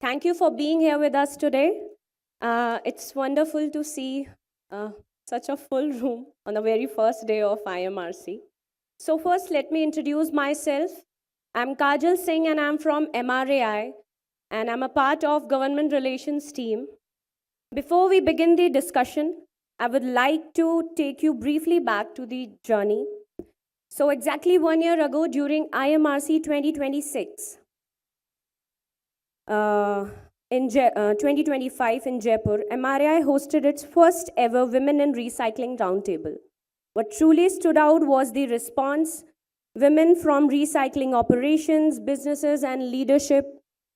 Thank you for being here with us today. It's wonderful to see uh, such a full room on the very first day of IMRC. So, first, let me introduce myself. I'm Kajal Singh and I'm from MRAI, and I'm a part of Government Relations team. Before we begin the discussion, I would like to take you briefly back to the journey. So, exactly 1 year ago, during IMRC 2026, uh, 2025 in Jaipur, MRAI hosted its first ever Women in Recycling Roundtable. What truly stood out was the response. Women from recycling operations, businesses, and leadership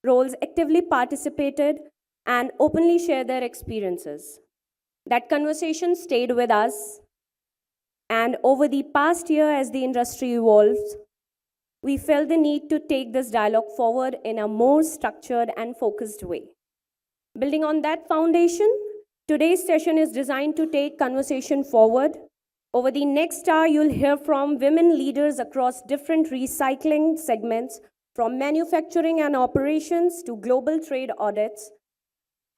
roles actively participated and openly shared their experiences. That conversation stayed with us, and over the past year, as the industry evolves, we felt the need to take this dialogue forward in a more structured and focused way. Building on that foundation, today's session is designed to take conversation forward. Over the next hour, you'll hear from women leaders across different recycling segments, from manufacturing and operations to global trade audits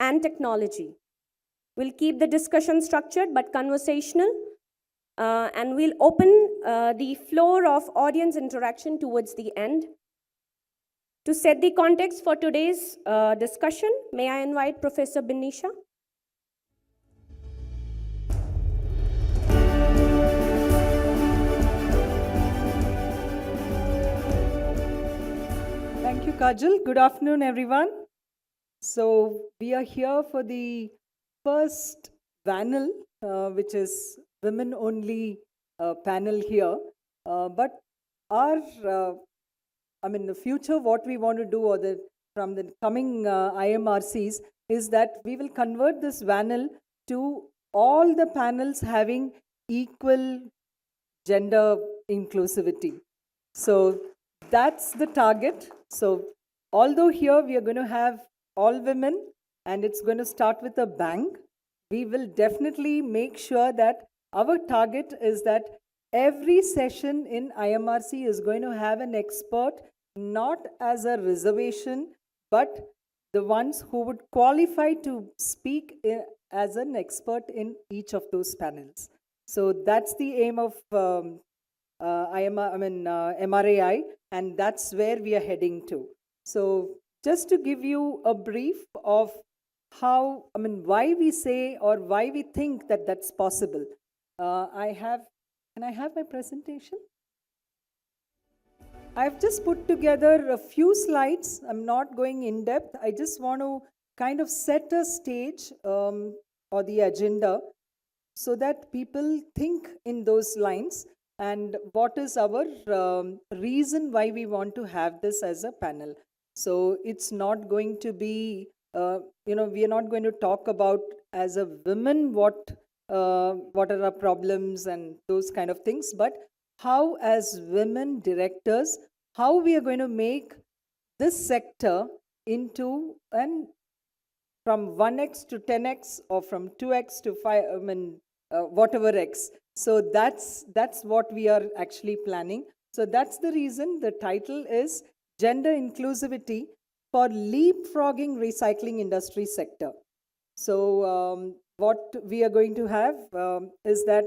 and technology. We'll keep the discussion structured but conversational, and we'll open the floor of audience interaction towards the end. To set the context for today's discussion, may I invite Professor Benisha? Thank you, Kajal. Good afternoon, everyone. So we are here for the first panel, which is women-only panel here. But the future, what we want to do, from the coming IMRCs, is that we will convert this panel to all the panels having equal gender inclusivity. So that's the target. So although here we are going to have all women and it's going to start with a bang, we will definitely make sure that our target is that every session in IMRC is going to have an expert, not as a reservation, but the ones who would qualify to speak as an expert in each of those panels. So that's the aim of MRAI, and that's where we are heading to. So just to give you a brief of why we say or why we think that that's possible. Can I have my presentation? I've just put together a few slides. I'm not going in depth. I just want to kind of set a stage or the agenda so that people think in those lines and what is our reason why we want to have this as a panel. So it's not going to be, we are not going to talk about as a women what are our problems and those kind of things, but how as women directors, how we are going to make this sector into from 1x to 10x or from 2x to 5, whatever x. So that's what we are actually planning. So that's the reason the title is Gender Inclusivity for Leapfrogging Recycling Industry Sector. So what we are going to have is that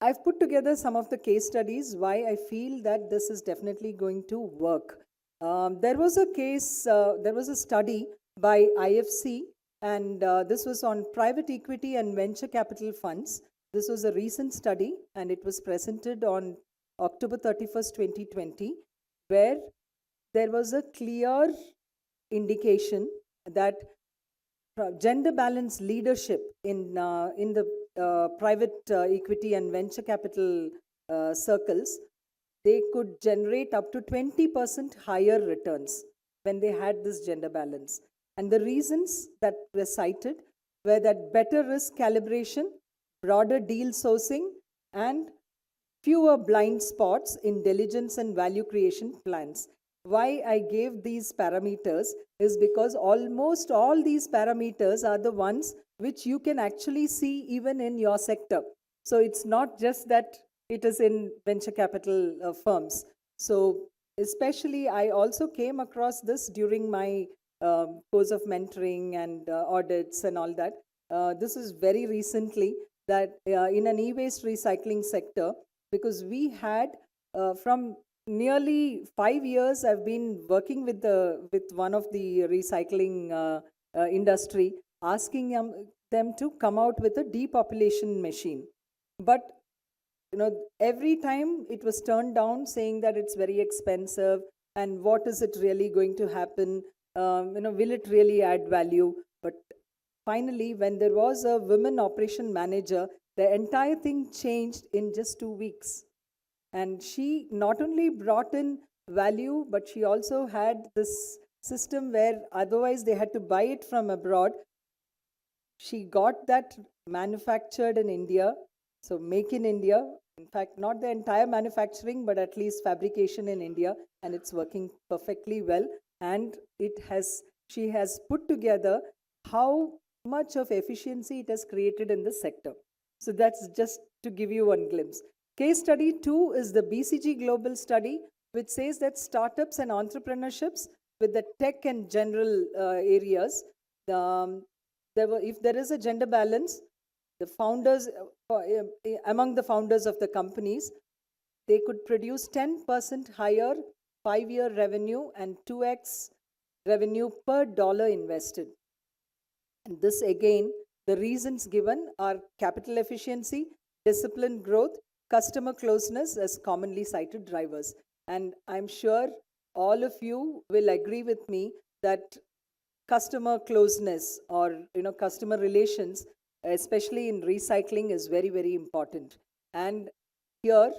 I've put together some of the case studies why I feel that this is definitely going to work. There was a study by IFC, and this was on private equity and venture capital funds. This was a recent study, and it was presented on October 31st, 2020, where there was a clear indication that gender balance leadership in the private equity and venture capital circles, they could generate up to 20% higher returns when they had this gender balance. And the reasons that were cited were that better risk calibration, broader deal sourcing, and fewer blind spots in diligence and value creation plans. Why I gave these parameters is because almost all these parameters are the ones which you can actually see even in your sector. So it's not just that it is in venture capital firms. So especially I also came across this during my course of mentoring and audits and all that. This is very recently that in an e-waste recycling sector, because we had from nearly 5 years, I've been working with one of the recycling industry, asking them to come out with a depopulation machine. But every time it was turned down, saying that it's very expensive and what is it really going to happen, will it really add value? But finally, when there was a women operation manager, the entire thing changed in just 2 weeks. And she not only brought in value, but she also had this system where otherwise they had to buy it from abroad. She got that manufactured in India, so make in India. In fact, not the entire manufacturing, but at least fabrication in India, and it's working perfectly well. And she has put together how much of efficiency it has created in the sector. So that's just to give you one glimpse. Case study 2 is the BCG Global Study, which says that startups and entrepreneurships with the tech and general areas, um, if there is a gender balance, the founders, among the founders of the companies, they could produce 10% higher 5-year revenue and 2x revenue per dollar invested. And this again, the reasons given are capital efficiency, disciplined growth, customer closeness as commonly cited drivers. And I'm sure all of you will agree with me that customer closeness or customer relations, especially in recycling, is very, very important. And here,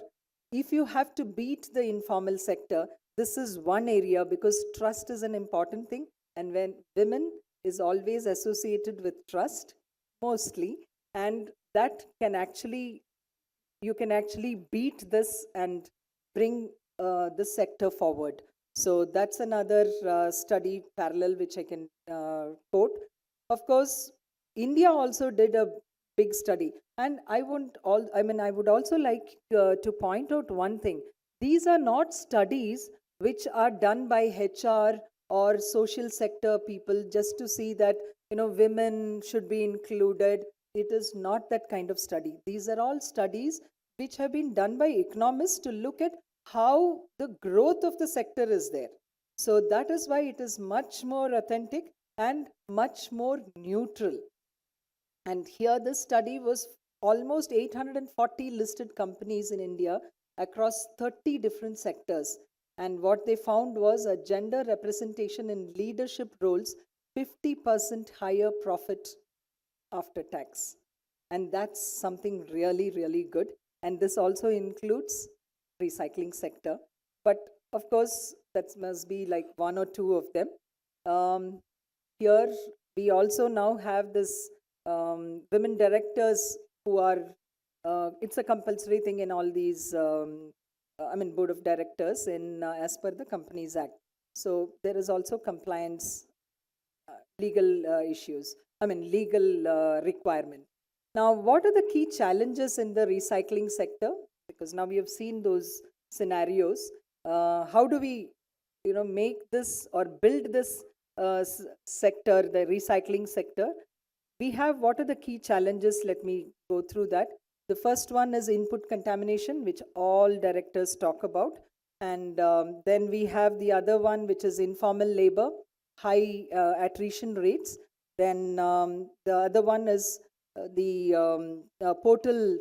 if you have to beat the informal sector, this is one area, because trust is an important thing. And when women is always associated with trust mostly, and that can actually, you can actually beat this and bring this sector forward. So that's another study parallel which I can quote. Of course, India also did a big study, and I would also like to point out one thing. These are not studies which are done by HR or social sector people just to see that women should be included. It is not that kind of study. These are all studies which have been done by economists to look at how the growth of the sector is there. So that is why it is much more authentic and much more neutral. And here this study was almost 840 listed companies in India across 30 different sectors. And what they found was a gender representation in leadership roles, 50% higher profit after tax. And that's something really, really good. And this also includes recycling sector. But of course, that must be like one or two of them. Here, we also now have this women directors who are, it's a compulsory thing in all these, board of directors in as per the Companies Act. So there is also compliance legal legal requirement. Now, what are the key challenges in the recycling sector? Because now we have seen those scenarios. How do we, make this or build this sector, the recycling sector? We have, what are the key challenges? Let me go through that. The first one is input contamination, which all directors talk about. And then we have the other one, which is informal labor, high attrition rates. Then the other one is the portal,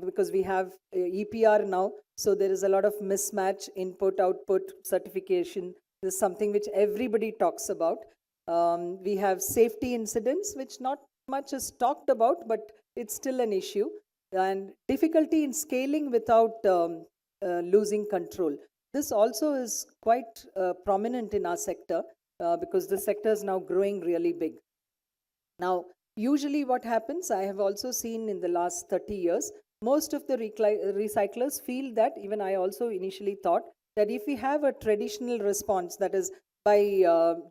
because we have EPR now. So there is a lot of mismatch, input, output, certification. This is something which everybody talks about. We have safety incidents, which not much is talked about, but it's still an issue. And difficulty in scaling without losing control. This also is quite prominent in our sector because the sector is now growing really big. Now, usually what happens, I have also seen in the last 30 years, most of the recyclers feel that, even I also initially thought, that if we have a traditional response, that is by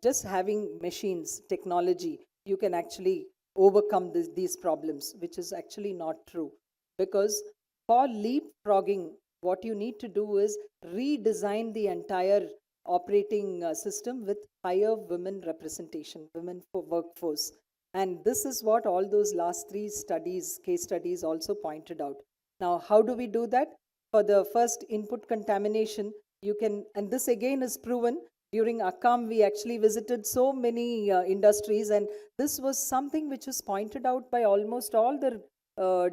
just having machines, technology, you can actually overcome these problems, which is actually not true. Because for leapfrogging what you need to do is redesign the entire operating system with higher women representation, women for workforce. And this is what all those last three studies, case studies, also pointed out. Now, how do we do that? For the first, input contamination, you can, and this again is proven. During Akkam, we actually visited so many industries, and this was something which was pointed out by almost all the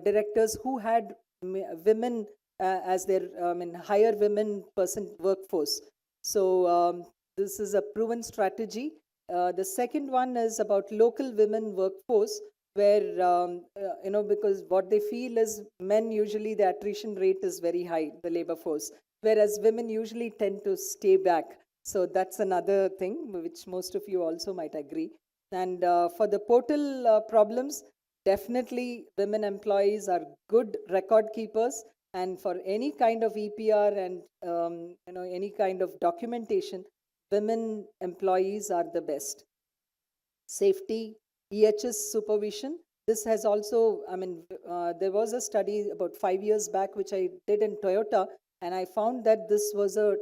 directors who had women as their higher women percent workforce. So this is a proven strategy. The second one is about local women workforce, where because what they feel is men usually the attrition rate is very high, the labor force, whereas women usually tend to stay back. So that's another thing which most of you also might agree. And for the portal problems, definitely women employees are good record keepers, and for any kind of EPR and any kind of documentation, women employees are the best. Safety, EHS supervision. This has also, there was a study about 5 years back which I did in Toyota, and I found that this was a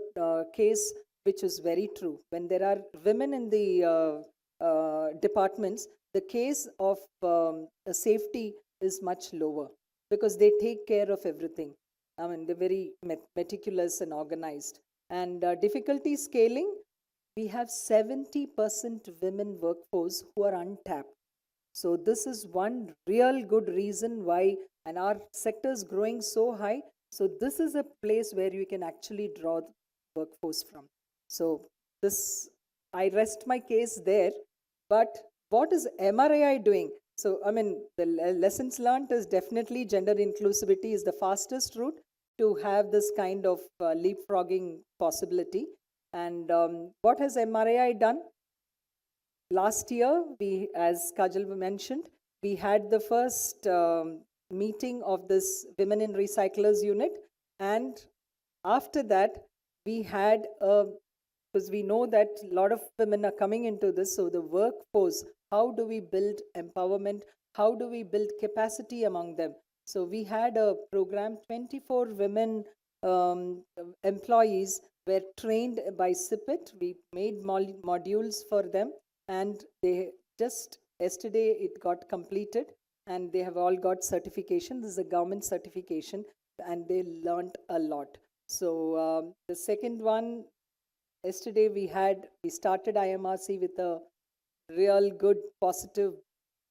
case which is very true. When there are women in the departments, the case of safety is much lower because they take care of everything. They're very meticulous and organized. And difficulty scaling, we have 70% women workforce who are untapped. So this is one real good reason why, and our sector is growing so high. So this is a place where you can actually draw the workforce from. So this, I rest my case there. But what is MRAI doing? So, the lessons learned is definitely gender inclusivity is the fastest route to have this kind of leapfrogging possibility. And what has MRAI done? Last year, we, as Kajal mentioned, we had the first meeting of this Women in Recyclers unit. And after that, we had, because we know that a lot of women are coming into this, so the workforce, how do we build empowerment? How do we build capacity among them? So we had a program, 24 women employees were trained by SIPIT. We made modules for them, and they just yesterday it got completed, and they have all got certification. This is a government certification, and they learned a lot. So the second one, yesterday we started IMRC with a real good positive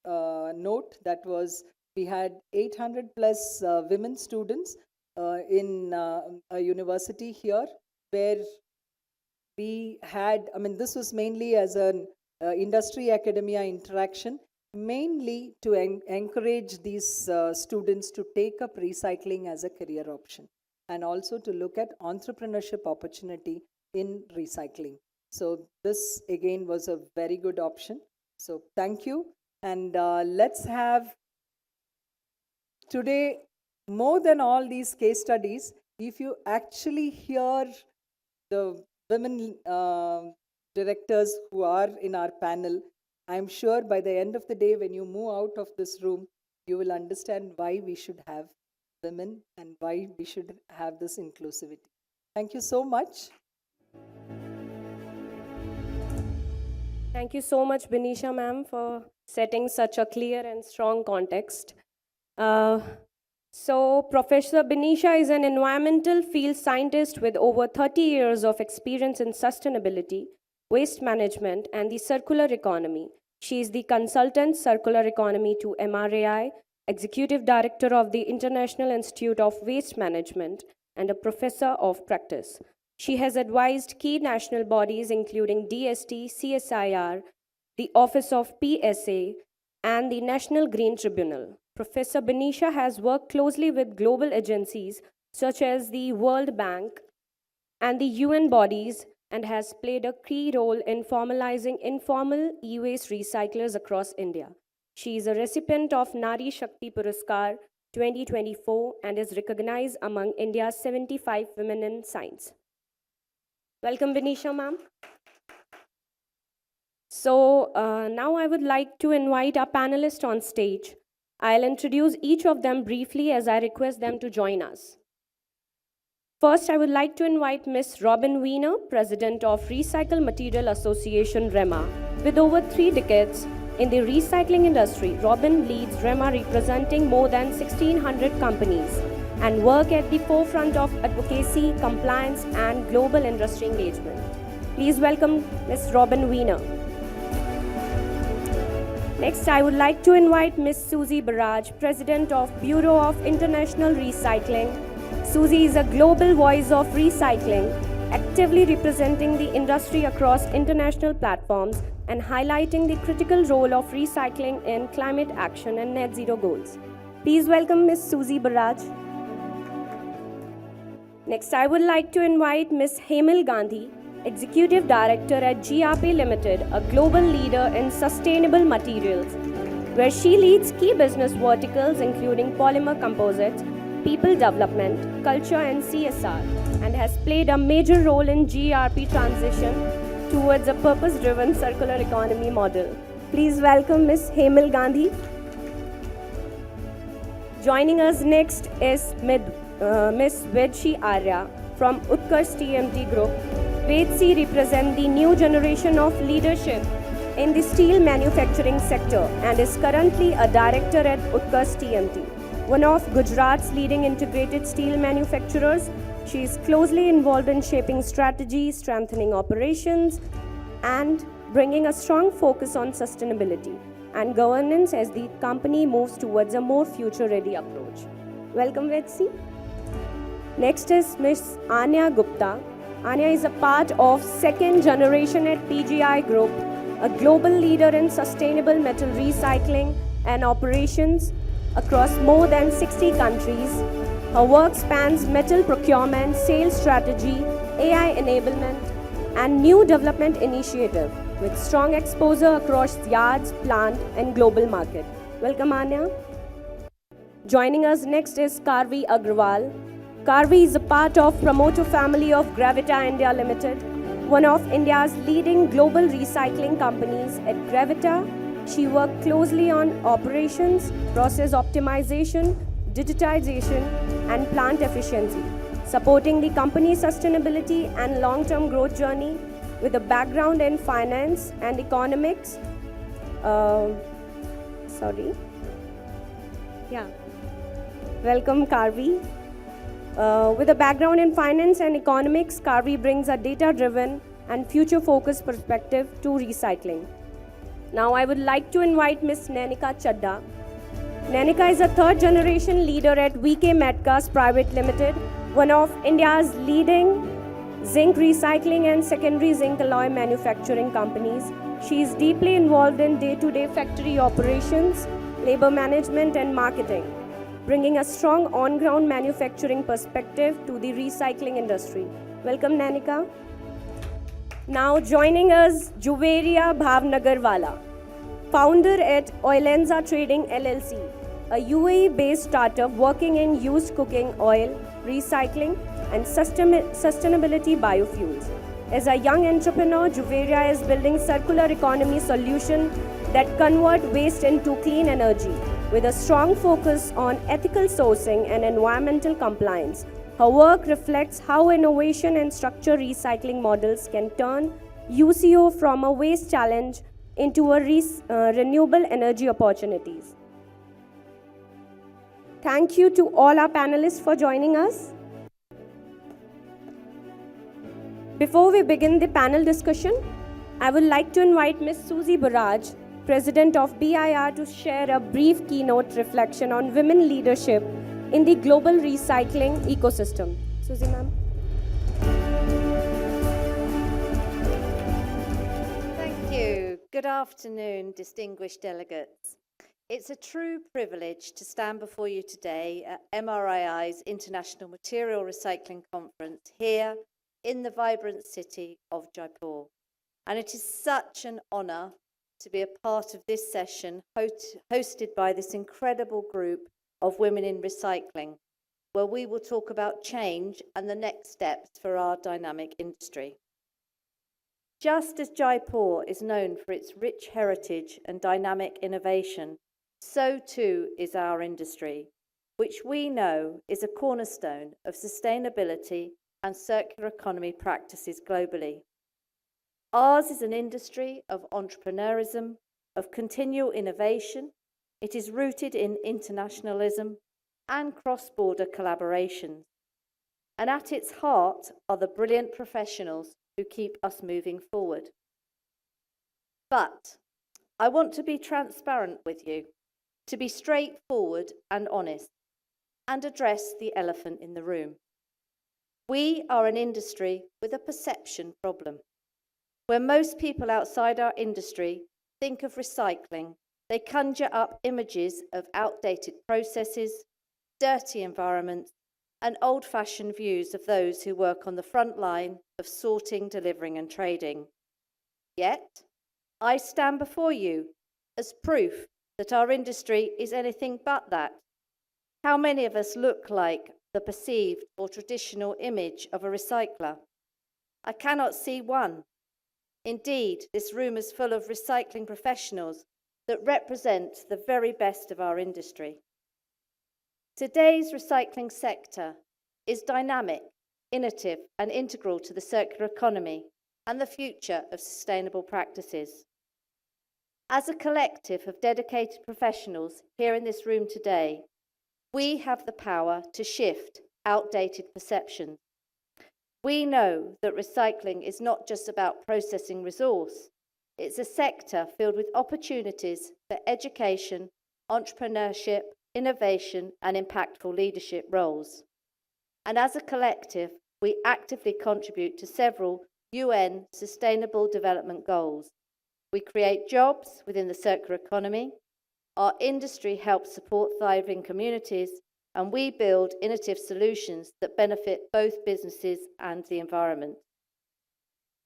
note. That was, we had 800 plus women students in a university here, where we had, this was mainly as an industry academia interaction, mainly to encourage these students to take up recycling as a career option, and also to look at entrepreneurship opportunity in recycling. So this again was a very good option. So thank you. And let's have today, more than all these case studies, if you actually hear the women directors who are in our panel, I'm sure by the end of the day, when you move out of this room, you will understand why we should have women and why we should have this inclusivity. Thank you so much. Thank you so much, Benisha ma'am, for setting such a clear and strong context. So, Professor Benisha is an environmental field scientist with over 30 years of experience in sustainability, waste management, and the circular economy. She is the consultant circular economy to MRAI, executive director of the International Institute of Waste Management, and a professor of practice. She has advised key national bodies including DST, CSIR, the Office of PSA, and the National Green Tribunal. Professor Benisha has worked closely with global agencies such as the World Bank and the UN bodies, and has played a key role in formalizing informal e-waste recyclers across India. She is a recipient of Nari Shakti Puraskar 2024 and is recognized among India's 75 women in science. Welcome, Benisha ma'am. So now I would like to invite our panelists on stage. I'll introduce each of them briefly as I request them to join us. First, I would like to invite Ms. Robin Wiener, President of Recycle Material Association REMA. With over 3 decades in the recycling industry, Robin leads REMA representing more than 1,600 companies and work at the forefront of advocacy, compliance, and global industry engagement. Please welcome Ms. Robin Wiener. Next, I would like to invite Ms. Susie Barrage, President of Bureau of International Recycling. Susie is a global voice of recycling, actively representing the industry across international platforms and highlighting the critical role of recycling in climate action and net zero goals. Please welcome Ms. Susie Barrage. Next, I would like to invite Ms. Hemil Gandhi, Executive Director at GRP Limited, a global leader in sustainable materials, where she leads key business verticals including polymer composites, people development, culture, and CSR, and has played a major role in GRP transition towards a purpose-driven circular economy model. Please welcome Ms. Hemil Gandhi. Joining us next is Ms. Vedshi Arya from Utkarsh TMT Group. Vedshi represents the new generation of leadership in the steel manufacturing sector and is currently a director at Utkarsh TMT, one of Gujarat's leading integrated steel manufacturers. She is closely involved in shaping strategy, strengthening operations, and bringing a strong focus on sustainability and governance as the company moves towards a more future-ready approach. Welcome, Vedshi. Next is Ms. Anya Gupta. Anya is a part of second generation at PGI Group, a global leader in sustainable metal recycling and operations across more than 60 countries. Her work spans metal procurement, sales strategy, AI enablement, and new development initiative with strong exposure across yards, plant, and global market. Welcome, Anya. Joining us next is Karvi Agrawal. Karvi is a part of promoter family of Gravita India Limited, one of India's leading global recycling companies. At Gravita, she worked closely on operations, process optimization, digitization, and plant efficiency, supporting the company's sustainability and long-term growth journey with a background in finance and economics. Welcome, Karvi. With a background in finance and economics, Karvi brings a data-driven and future-focused perspective to recycling. Now, I would like to invite Ms. Nanika Chadda. Nanika is a third-generation leader at VK Metcas Private Limited, one of India's leading zinc recycling and secondary zinc alloy manufacturing companies. She is deeply involved in day-to-day factory operations, labor management, and marketing, bringing a strong on-ground manufacturing perspective to the recycling industry. Welcome, Nanika. Now joining us, Juveria Bhavnagarwala, founder at Oilenza Trading LLC, a UAE-based startup working in used cooking oil, recycling, and sustainability biofuels. As a young entrepreneur, Juveria is building circular economy solutions that convert waste into clean energy, with a strong focus on ethical sourcing and environmental compliance. Her work reflects how innovation and structured recycling models can turn UCO from a waste challenge into a renewable energy opportunities. Thank you to all our panelists for joining us. Before we begin the panel discussion, I would like to invite Ms. Susie Barrage, President of BIR, to share a brief keynote reflection on women leadership in the global recycling ecosystem. Susie, ma'am. Thank you. Good afternoon, distinguished delegates. It's a true privilege to stand before you today at MRAI's International Material Recycling Conference here in the vibrant city of Jaipur. And it is such an honor to be a part of this session hosted by this incredible group of women in recycling, where we will talk about change and the next steps for our dynamic industry. Just as Jaipur is known for its rich heritage and dynamic innovation, so too is our industry, which we know is a cornerstone of sustainability and circular economy practices globally. Ours is an industry of entrepreneurism, of continual innovation. It is rooted in internationalism and cross-border collaborations. And at its heart are the brilliant professionals who keep us moving forward. But I want to be transparent with you, to be straightforward and honest, and address the elephant in the room. We are an industry with a perception problem. When most people outside our industry think of recycling, they conjure up images of outdated processes, dirty environments, and old-fashioned views of those who work on the front line of sorting, delivering, and trading. Yet, I stand before you as proof that our industry is anything but that. How many of us look like the perceived or traditional image of a recycler? I cannot see one. Indeed, this room is full of recycling professionals that represent the very best of our industry. Today's recycling sector is dynamic, innovative, and integral to the circular economy and the future of sustainable practices. As a collective of dedicated professionals here in this room today, we have the power to shift outdated perceptions. We know that recycling is not just about processing resource. It's a sector filled with opportunities for education, entrepreneurship, innovation, and impactful leadership roles. And as a collective, we actively contribute to several UN Sustainable Development Goals. We create jobs within the circular economy. Our industry helps support thriving communities, and we build innovative solutions that benefit both businesses and the environment.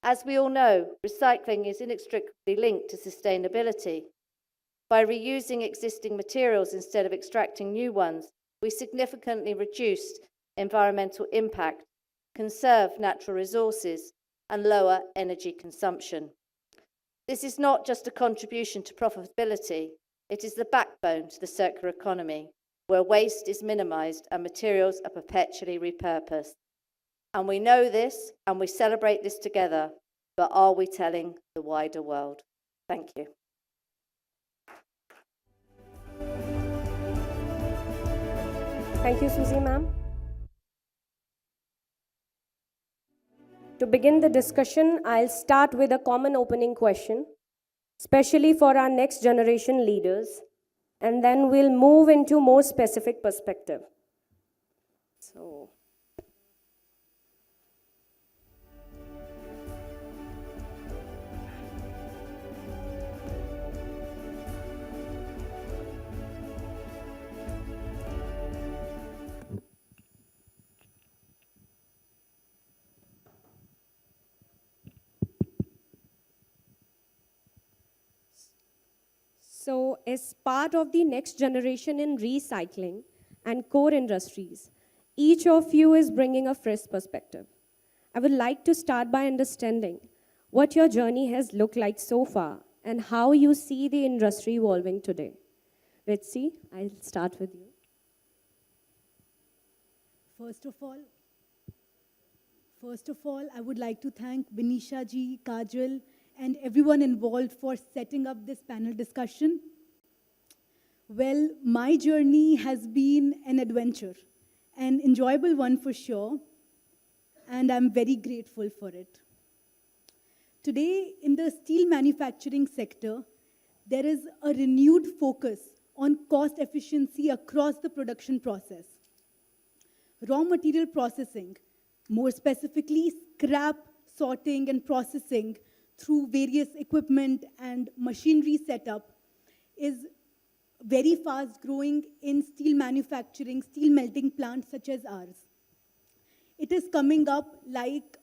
As we all know, recycling is inextricably linked to sustainability. By reusing existing materials instead of extracting new ones, we significantly reduce environmental impact, conserve natural resources, and lower energy consumption. This is not just a contribution to profitability, it is the backbone to the circular economy, where waste is minimized and materials are perpetually repurposed. And we know this, and we celebrate this together, but are we telling the wider world? Thank you. Thank you, Susie ma'am. To begin the discussion, I'll start with a common opening question, especially for our next generation leaders, and then we'll move into more specific perspective. So, as part of the next generation in recycling and core industries, each of you is bringing a fresh perspective. I would like to start by understanding what your journey has looked like so far and how you see the industry evolving today. Ritsi, I'll start with you. First of all, I would like to thank Vinisha ji, Kajal, and everyone involved for setting up this panel discussion. Well, my journey has been an adventure, an enjoyable one for sure, and I'm very grateful for it. Today, in the steel manufacturing sector, there is a renewed focus on cost efficiency across the production process. Raw material processing, more specifically scrap sorting and processing through various equipment and machinery setup, is very fast growing in steel manufacturing, steel melting plants such as ours. It is coming up like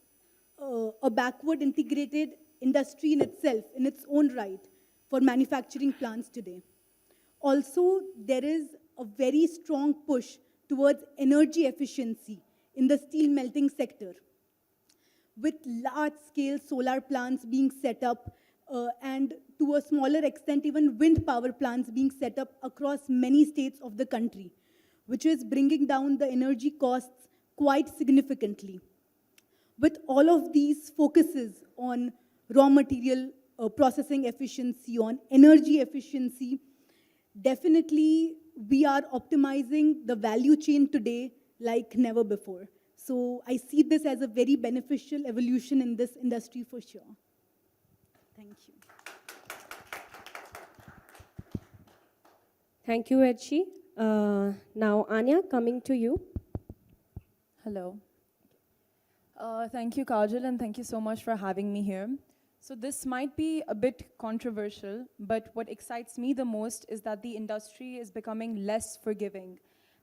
a backward integrated industry in itself, in its own right, for manufacturing plants today. Also, there is a very strong push towards energy efficiency in the steel melting sector, with large-scale solar plants being set up and to a smaller extent, even wind power plants being set up across many states of the country, which is bringing down the energy costs quite significantly. with all of these focuses on raw material processing efficiency, on energy efficiency, definitely we are optimizing the value chain today like never before. So I see this as a very beneficial evolution in this industry for sure. Thank you. Thank you, Edshi. Now, Anya, coming to you. Hello. Thank you, Kajal, and thank you so much for having me here. So this might be a bit controversial, but what excites me the most is that the industry is becoming less forgiving.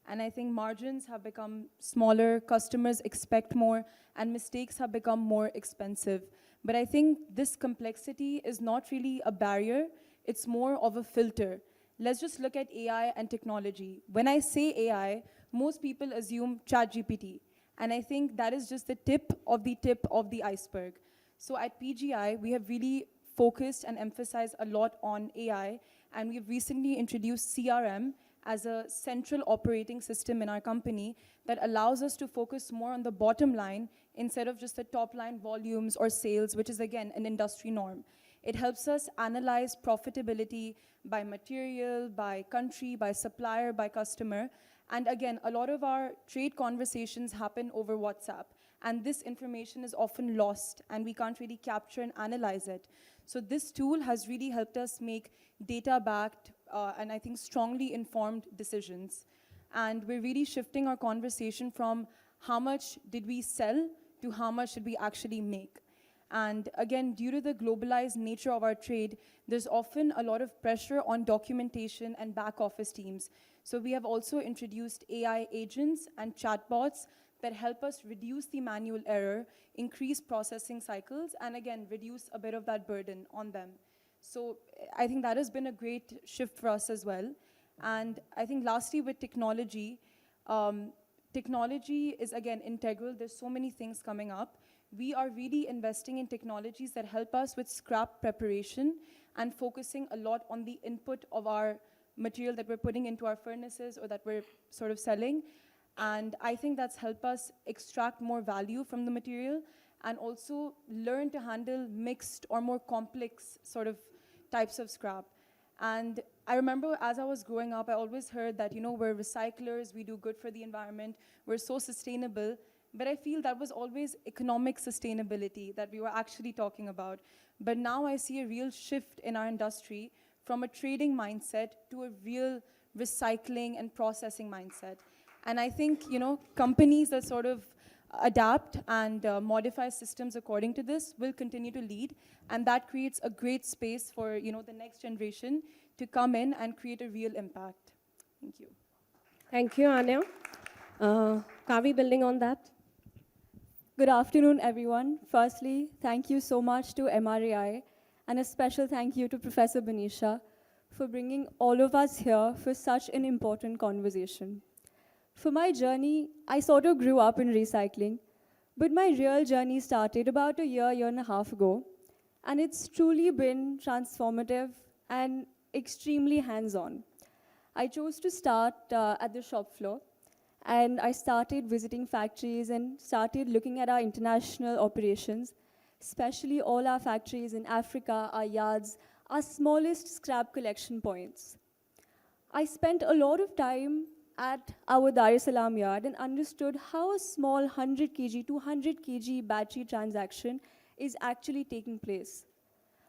And I think margins have become smaller, customers expect more, and mistakes have become more expensive. But I think this complexity is not really a barrier, it's more of a filter. Let's just look at AI and technology. When I say AI, most people assume ChatGPT. And I think that is just the tip of the iceberg. So at PGI, we have really focused and emphasized a lot on AI, and we've recently introduced CRM as a central operating system in our company that allows us to focus more on the bottom line instead of just the top line volumes or sales, which is again an industry norm. It helps us analyze profitability by material, by country, by supplier, by customer. And again, a lot of our trade conversations happen over WhatsApp. And this information is often lost, and we can't really capture and analyze it. So this tool has really helped us make data-backed and I think strongly informed decisions. And we're really shifting our conversation from how much did we sell to how much did we actually make. And again, due to the globalized nature of our trade, there's often a lot of pressure on documentation and back office teams. So we have also introduced AI agents and chatbots that help us reduce the manual error, increase processing cycles, and again, reduce a bit of that burden on them. So I think that has been a great shift for us as well. And I think lastly with technology, technology is again integral. There's so many things coming up. We are really investing in technologies that help us with scrap preparation and focusing a lot on the input of our material that we're putting into our furnaces or that we're sort of selling. And I think that's helped us extract more value from the material and also learn to handle mixed or more complex sort of types of scrap. And I remember as I was growing up, I always heard that, you know, we're recyclers, we do good for the environment, we're so sustainable. But I feel that was always economic sustainability that we were actually talking about. But now I see a real shift in our industry from a trading mindset to a real recycling and processing mindset. And I think, you know, companies that sort of adapt and modify systems according to this will continue to lead. And that creates a great space for, you know, the next generation to come in and create a real impact. Thank you. Thank you, Anya. Kavi, building on that. Good afternoon, everyone. Firstly, thank you so much to MRAI, and a special thank you to Professor Benisha for bringing all of us here for such an important conversation. For my journey, I sort of grew up in recycling, but my real journey started about a year and a half ago, and it's truly been transformative and extremely hands-on. I chose to start at the shop floor, and I started visiting factories and started looking at our international operations, especially all our factories in Africa, our yards, our smallest scrap collection points. I spent a lot of time at our Dar es Salaam yard and understood how a small 100 kg, 200 kg battery transaction is actually taking place.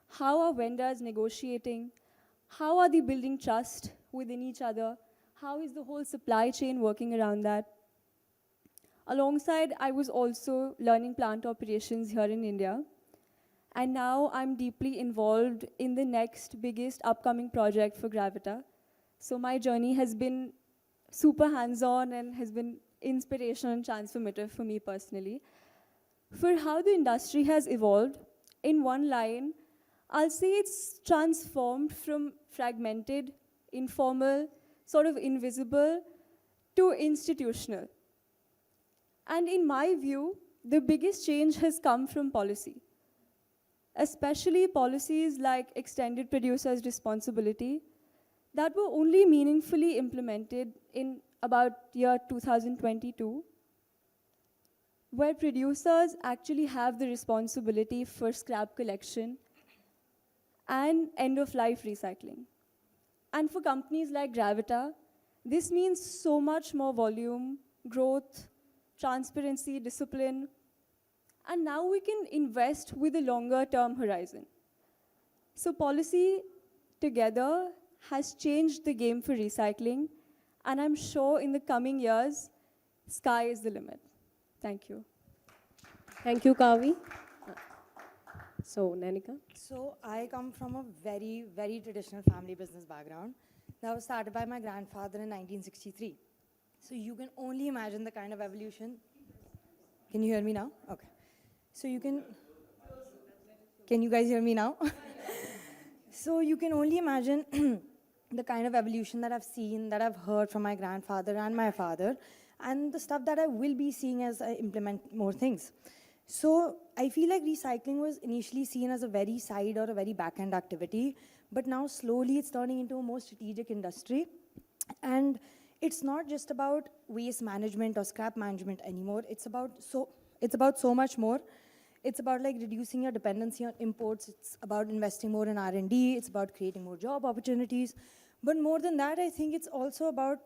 How are vendors negotiating? How are they building trust within each other? How is the whole supply chain working around that? Alongside, I was also learning plant operations here in India. And now I'm deeply involved in the next biggest upcoming project for Gravita. So my journey has been super hands-on and has been inspirational and transformative for me personally. For how the industry has evolved, in one line, I'll say it's transformed from fragmented, informal, sort of invisible, to institutional. And in my view, the biggest change has come from policy, especially policies like extended producers' responsibility that were only meaningfully implemented in about year 2022. where producers actually have the responsibility for scrap collection and end-of-life recycling. And for companies like Gravita, this means so much more volume, growth, transparency, discipline, and now we can invest with a longer-term horizon. So policy together has changed the game for recycling, and I'm sure in the coming years, sky is the limit. Thank you. Thank you, Kavi. So, Nanika? So I come from a very, very traditional family business background that was started by my grandfather in 1963. So you can only imagine the kind of evolution. Can you hear me now? Okay. So can you guys hear me now? So you can only imagine the kind of evolution that I've seen, that I've heard from my grandfather and my father, and the stuff that I will be seeing as I implement more things. So I feel like recycling was initially seen as a very side or a very back-end activity, but now slowly it's turning into a more strategic industry. And it's not just about waste management or scrap management anymore. It's about so much more. It's about like reducing your dependency on imports. It's about investing more in R&D. It's about creating more job opportunities. But more than that, I think it's also about,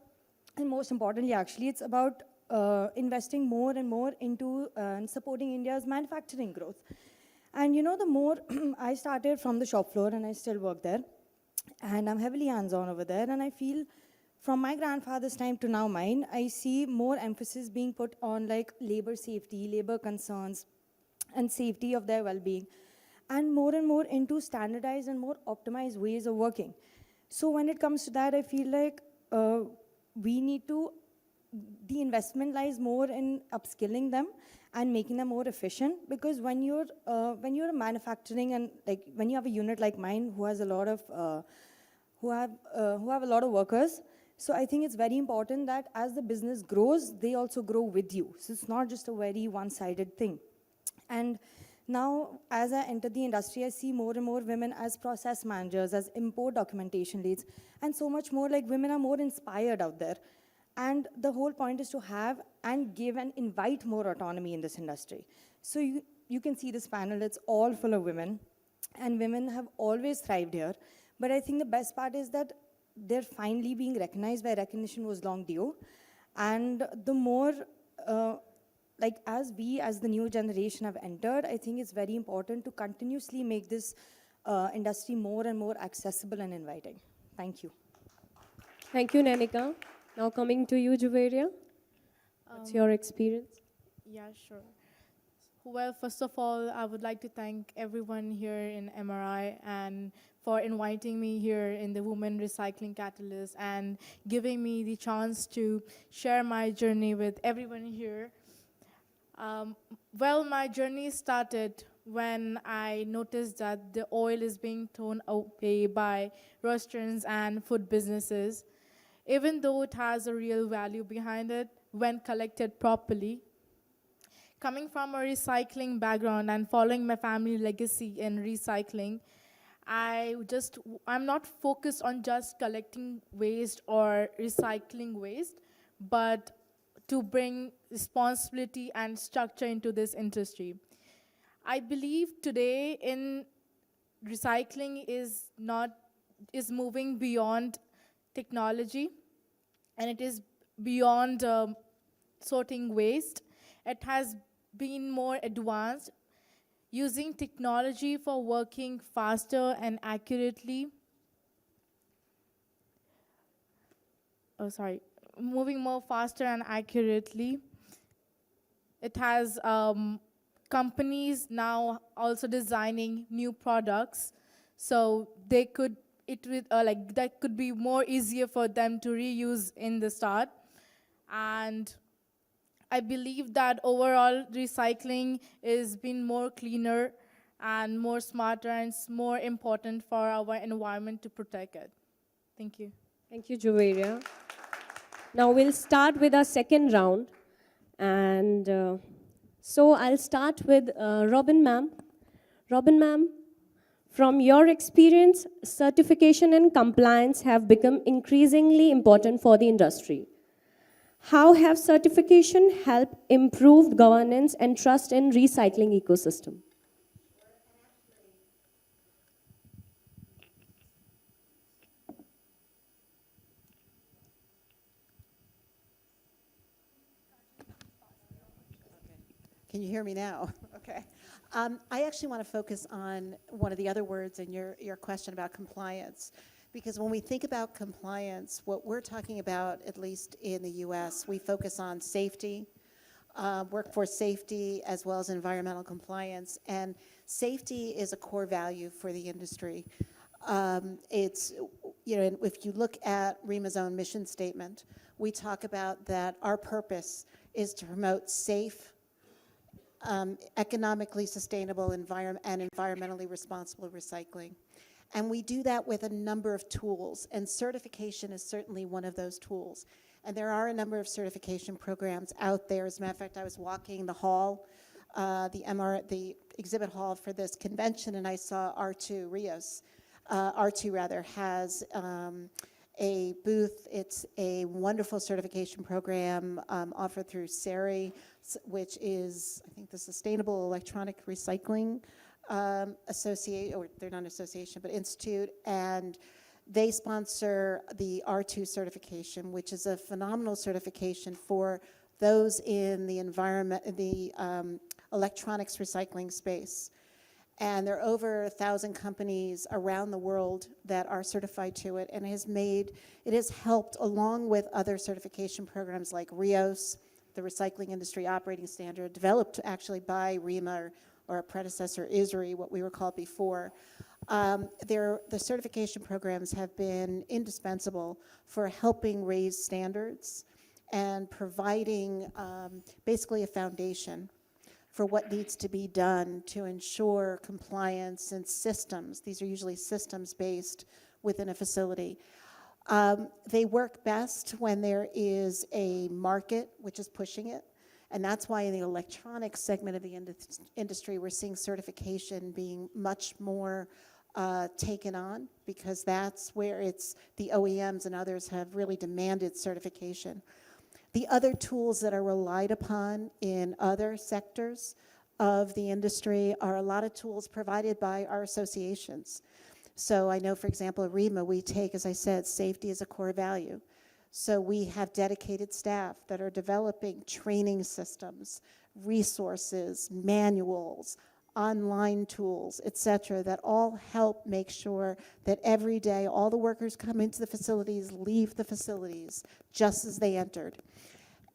and most importantly actually, it's about investing more and more into supporting India's manufacturing growth. And you know, the more I started from the shop floor, and I still work there, and I'm heavily hands-on over there, and I feel from my grandfather's time to now mine, I see more emphasis being put on like labor safety, labor concerns, and safety of their well-being, and more into standardized and more optimized ways of working. So when it comes to that, I feel like we need to, the investment lies more in upskilling them and making them more efficient, because when you're manufacturing, and like when you have a unit like mine who has a lot of who have a lot of workers, so I think it's very important that as the business grows, they also grow with you. So it's not just a very one-sided thing. And now, as I enter the industry, I see more and more women as process managers, as import documentation leads, and so much more. Like, women are more inspired out there. And the whole point is to have and give and invite more autonomy in this industry. So you can see this panel, it's all full of women, and women have always thrived here. But I think the best part is that they're finally being recognized where recognition was long due. And the more, like as the new generation have entered, I think it's very important to continuously make this industry more and more accessible and inviting. Thank you. Thank you, Nanika. Now coming to you, Juveria. What's your experience? Yeah, sure. Well, first of all, I would like to thank everyone here in MRI and for inviting me here in the Women Recycling Catalyst and giving me the chance to share my journey with everyone here. Well, my journey started when I noticed that the oil is being thrown away by restaurants and food businesses, even though it has a real value behind it when collected properly. Coming from a recycling background and following my family legacy in recycling, I'm not focused on just collecting waste or recycling waste, but to bring responsibility and structure into this industry. I believe today in recycling is moving beyond technology, and it is beyond sorting waste. It has been more advanced, using technology for working faster and accurately. Moving more faster and accurately. It has companies now also designing new products, so that could be more easier for them to reuse in the start. And I believe that overall recycling is being more cleaner and more smarter, and it's more important for our environment to protect it. Thank you. Thank you, Juveria. Now we'll start with our second round. And so I'll start with Robin ma'am. Robin ma'am, from your experience, certification and compliance have become increasingly important for the industry. How have certification helped improve governance and trust in recycling ecosystem? Can you hear me now? Okay. I actually want to focus on one of the other words in your question about compliance. Because when we think about compliance, what we're talking about, at least in the US, we focus on safety, workforce safety, as well as environmental compliance. And safety is a core value for the industry. It's, you know, if you look at REMA's own mission statement, we talk about that our purpose is to promote safe, economically sustainable and environmentally responsible recycling. And we do that with a number of tools, and certification is certainly one of those tools. And there are a number of certification programs out there. As a matter of fact, I was walking the hall, the exhibit hall for this convention, and I saw R2 Rios. R2 rather has a booth. It's a wonderful certification program offered through SERI, which is, I think, the Sustainable Electronic Recycling or they're not an association, but institute, and they sponsor the R2 certification, which is a phenomenal certification for those in the electronics recycling space. And there are over 1,000 companies around the world that are certified to it, and it has helped, along with other certification programs like RIOS, the Recycling Industry Operating Standard, developed actually by REMA or a predecessor, ISRI, what we were called before. The certification programs have been indispensable for helping raise standards and providing basically a foundation for what needs to be done to ensure compliance and systems. These are usually systems-based within a facility. They work best when there is a market which is pushing it. And that's why in the electronics segment of the industry, we're seeing certification being much more taken on, because that's where the OEMs and others have really demanded certification. The other tools that are relied upon in other sectors of the industry are a lot of tools provided by our associations. So I know, for example, at REMA, we take, as I said, safety as a core value. So we have dedicated staff that are developing training systems, resources, manuals, online tools, et cetera, that all help make sure that every day all the workers come into the facilities, leave the facilities just as they entered.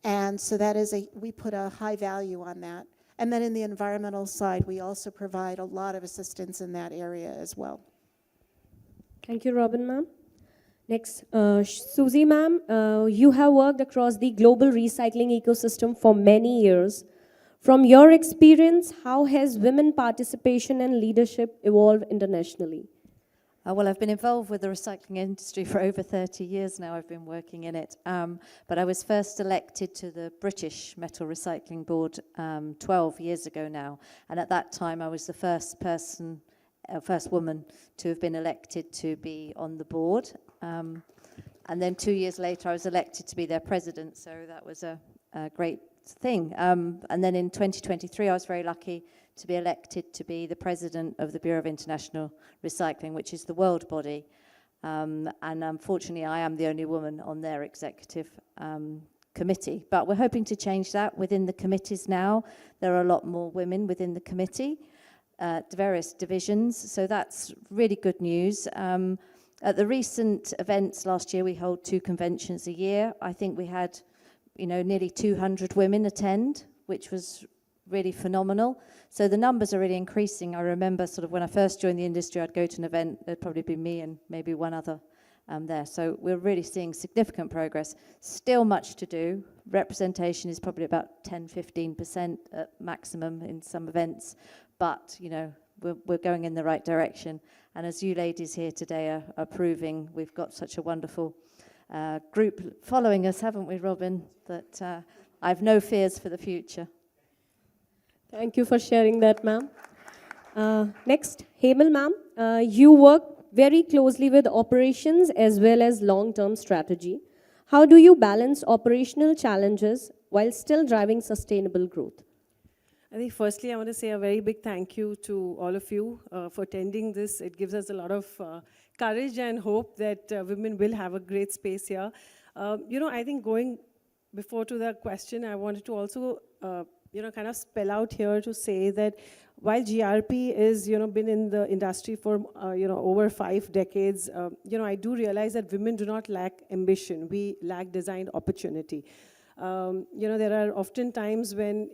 And so that is we put a high value on that. And then in the environmental side, we also provide a lot of assistance in that area as well. Thank you, Robin ma'am. Next, Susie ma'am, you have worked across the global recycling ecosystem for many years. From your experience, how has women participation and leadership evolved internationally? Well, I've been involved with the recycling industry for over 30 years now. I've been working in it. But I was first elected to the British Metal Recycling Board 12 years ago now. And at that time, I was the first woman to have been elected to be on the board. And then 2 years later, I was elected to be their president. So that was a great thing. And then in 2023, I was very lucky to be elected to be the president of the Bureau of International Recycling, which is the world body. And unfortunately, I am the only woman on their executive committee. But we're hoping to change that within the committees now. There are a lot more women within the committee, the various divisions. So that's really good news. At the recent events last year, we hold 2 conventions a year. I think we had, nearly 200 women attend, which was really phenomenal. So the numbers are really increasing. I remember sort of when I first joined the industry, I'd go to an event, there'd probably be me and maybe one other there. So we're really seeing significant progress. Still much to do. Representation is probably about 10-15% at maximum in some events, but we're going in the right direction. And as you ladies here today are proving, we've got such a wonderful group following us, haven't we, Robin? That I've no fears for the future. Thank you for sharing that, ma'am. Next, Hemal ma'am, you work very closely with operations as well as long-term strategy. How do you balance operational challenges while still driving sustainable growth? I think firstly, I want to say a very big thank you to all of you for attending this. It gives us a lot of courage and hope that women will have a great space here. I think going before to the question, I wanted to also, kind of spell out here to say that while GRP is, been in the industry for, over 5 decades, I do realize that women do not lack ambition. We lack designed opportunity. There are often times when,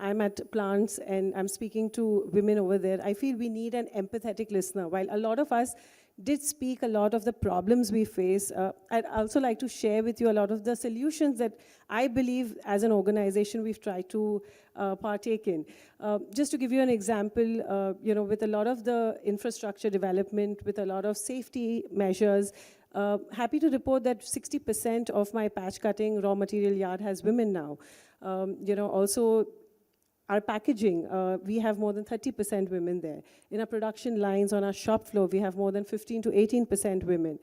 I'm at plants and I'm speaking to women over there, I feel we need an empathetic listener. While a lot of us did speak a lot of the problems we face, I'd also like to share with you a lot of the solutions that I believe as an organization we've tried to partake in. Just to give you an example, with a lot of the infrastructure development, with a lot of safety measures, happy to report that 60% of my patch cutting raw material yard has women now. Also our packaging, we have more than 30% women there. In our production lines, on our shop floor, we have more than 15 to 18% women.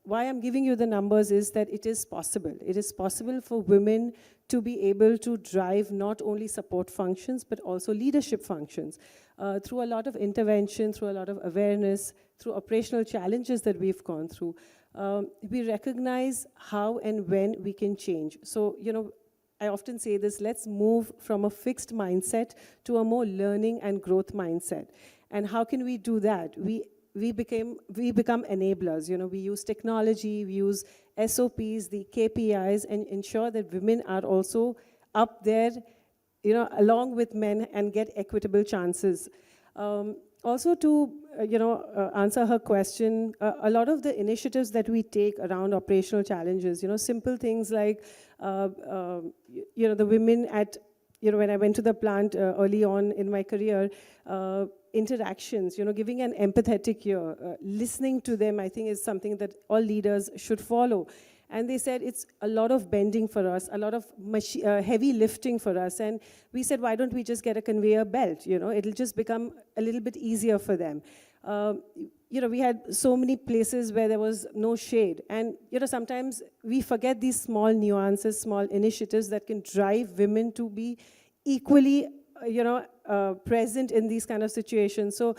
Why I'm giving you the numbers is that it is possible. It is possible for women to be able to drive not only support functions, but also leadership functions. Through a lot of intervention, through a lot of awareness, through operational challenges that we've gone through, we recognize how and when we can change. So, I often say this, let's move from a fixed mindset to a more learning and growth mindset. And how can we do that? We become enablers. We use technology, we use SOPs, the KPIs, and ensure that women are also up there, along with men and get equitable chances. Also to, answer her question, a lot of the initiatives that we take around operational challenges, simple things like, the women at, when I went to the plant early on in my career, interactions, giving an empathetic ear, listening to them, I think is something that all leaders should follow. And they said it's a lot of bending for us, a lot of heavy lifting for us. And we said, why don't we just get a conveyor belt? It'll just become a little bit easier for them. We had so many places where there was no shade. And, sometimes we forget these small nuances, small initiatives that can drive women to be equally, present in these kind of situations. So,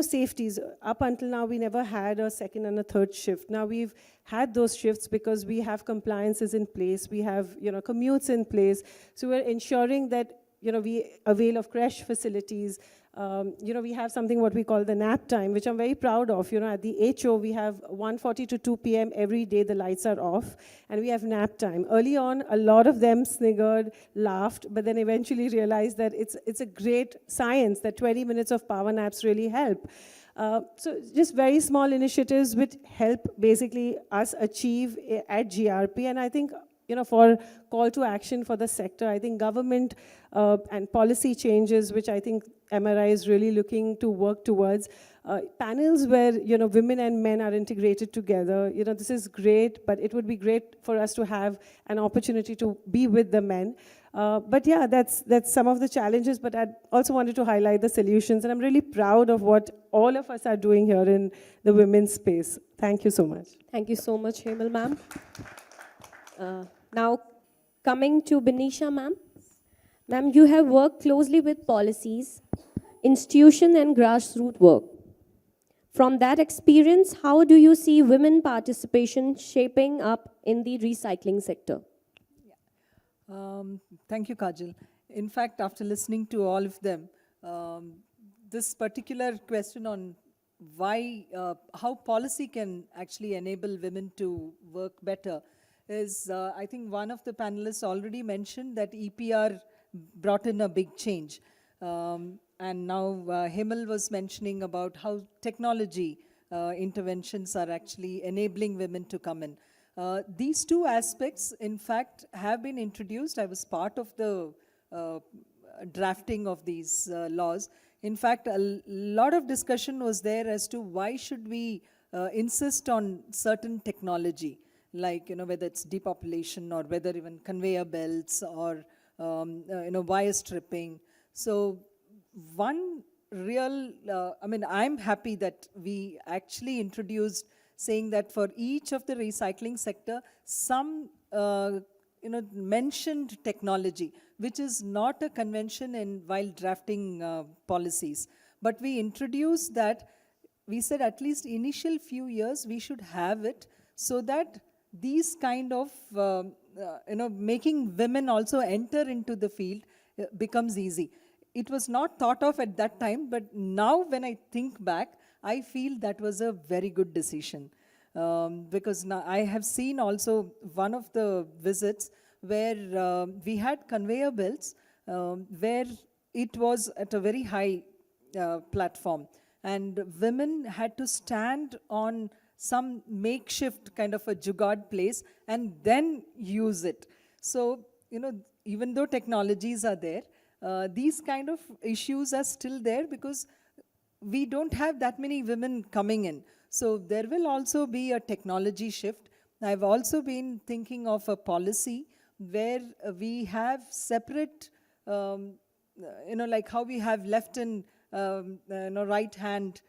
safeties, up until now, we never had a second and a third shift. Now we've had those shifts because we have compliances in place, we have, commutes in place. So we're ensuring that, we avail of crash facilities. We have something what we call the nap time, which I'm very proud of. At the HO, we have 1:40 to 2 p.m. every day the lights are off, and we have nap time. Early on, a lot of them sniggered, laughed, but then eventually realized that it's a great science, that 20 minutes of power naps really help. So just very small initiatives which help basically us achieve at GRP, and I think for call to action for the sector, I think government and policy changes, which I think MRAI is really looking to work towards. Panels where, women and men are integrated together. This is great, but it would be great for us to have an opportunity to be with the men. But yeah, that's some of the challenges, but I also wanted to highlight the solutions, and I'm really proud of what all of us are doing here in the women's space. Thank you so much. Thank you so much, Hemal ma'am. Now, coming to Benisha ma'am. Ma'am, you have worked closely with policies, institution and grassroots work. From that experience, how do you see women participation shaping up in the recycling sector? Thank you, Kajal. In fact, after listening to all of them, this particular question on why, how policy can actually enable women to work better is, I think one of the panelists already mentioned that EPR brought in a big change. And now Hemal was mentioning about how technology interventions are actually enabling women to come in. These two aspects, in fact, have been introduced. I was part of the drafting of these laws. In fact, a lot of discussion was there as to why should we insist on certain technology, like, whether it's depopulation or whether even conveyor belts or, wire stripping. So one real, I'm happy that we actually introduced saying that for each of the recycling sector, some mentioned technology, which is not a convention in while drafting policies. But we introduced that, we said at least initial few years we should have it, so that these kind of making women also enter into the field becomes easy. It was not thought of at that time, but now when I think back, I feel that was a very good decision. Because now I have seen also one of the visits where we had conveyor belts where it was at a very high platform, and women had to stand on some makeshift kind of a jugaad place and then use it. So, even though technologies are there, these kind of issues are still there because we don't have that many women coming in. So there will also be a technology shift. I've also been thinking of a policy where we have separate, like how we have left in right hand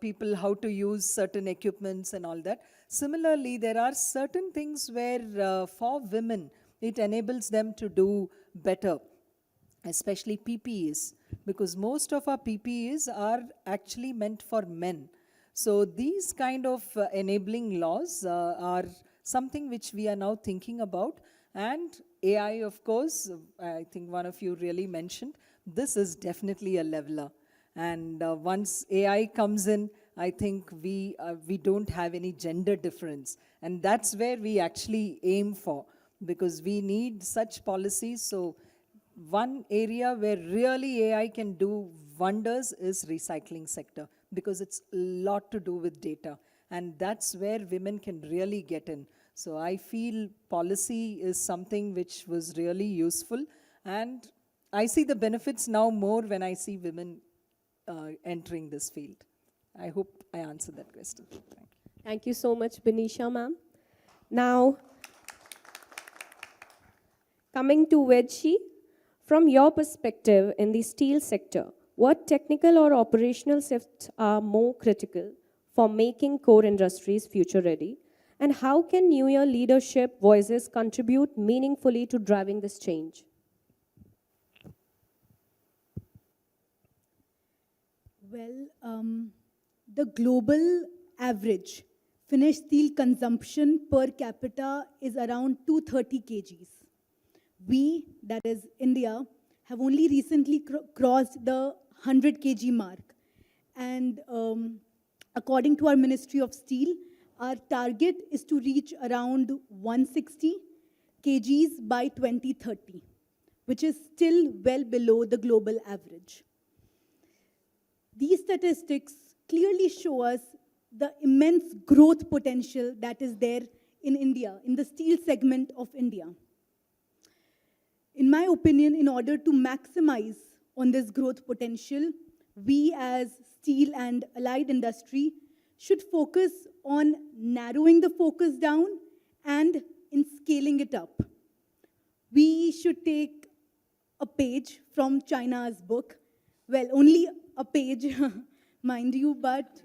people how to use certain equipments and all that. Similarly, there are certain things where for women, it enables them to do better, especially PPEs, because most of our PPEs are actually meant for men. So these kind of enabling laws are something which we are now thinking about. And AI, of course, I think one of you really mentioned, this is definitely a leveler. And once AI comes in, I think we don't have any gender difference. And that's where we actually aim for, because we need such policies. So one area where really AI can do wonders is recycling sector, because it's a lot to do with data, and that's where women can really get in. So I feel policy is something which was really useful, and I see the benefits now more when I see women entering this field. I hope I answered that question. Thank you. Thank you so much, Benisha ma'am. Now, coming to Vedshi, from your perspective in the steel sector, what technical or operational shifts are more critical for making core industries future ready? And how can New Year leadership voices contribute meaningfully to driving this change? Well, the global average finished steel consumption per capita is around 230 kgs. We, that is India, have only recently crossed the 100 kg mark. And according to our Ministry of Steel, our target is to reach around 160 kgs by 2030, which is still well below the global average. These statistics clearly show us the immense growth potential that is there in India, in the steel segment of India. In my opinion, in order to maximize on this growth potential, we as steel and allied industry should focus on narrowing the focus down and in scaling it up. We should take a page from China's book. Well, only a page, mind you, but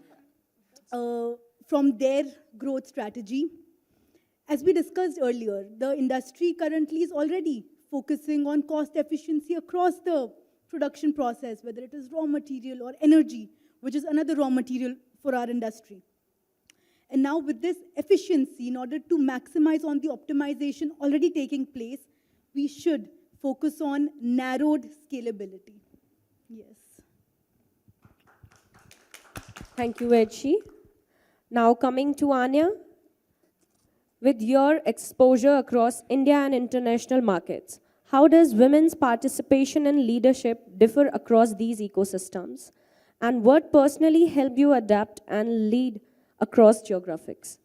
from their growth strategy. As we discussed earlier, the industry currently is already focusing on cost efficiency across the production process, whether it is raw material or energy, which is another raw material for our industry. And now with this efficiency, in order to maximize on the optimization already taking place, we should focus on narrowed scalability. Yes. Thank you, Vedshi. Now coming to Anya, with your exposure across India and international markets, how does women's participation and leadership differ across these ecosystems? And what personally helped you adapt and lead across geographics?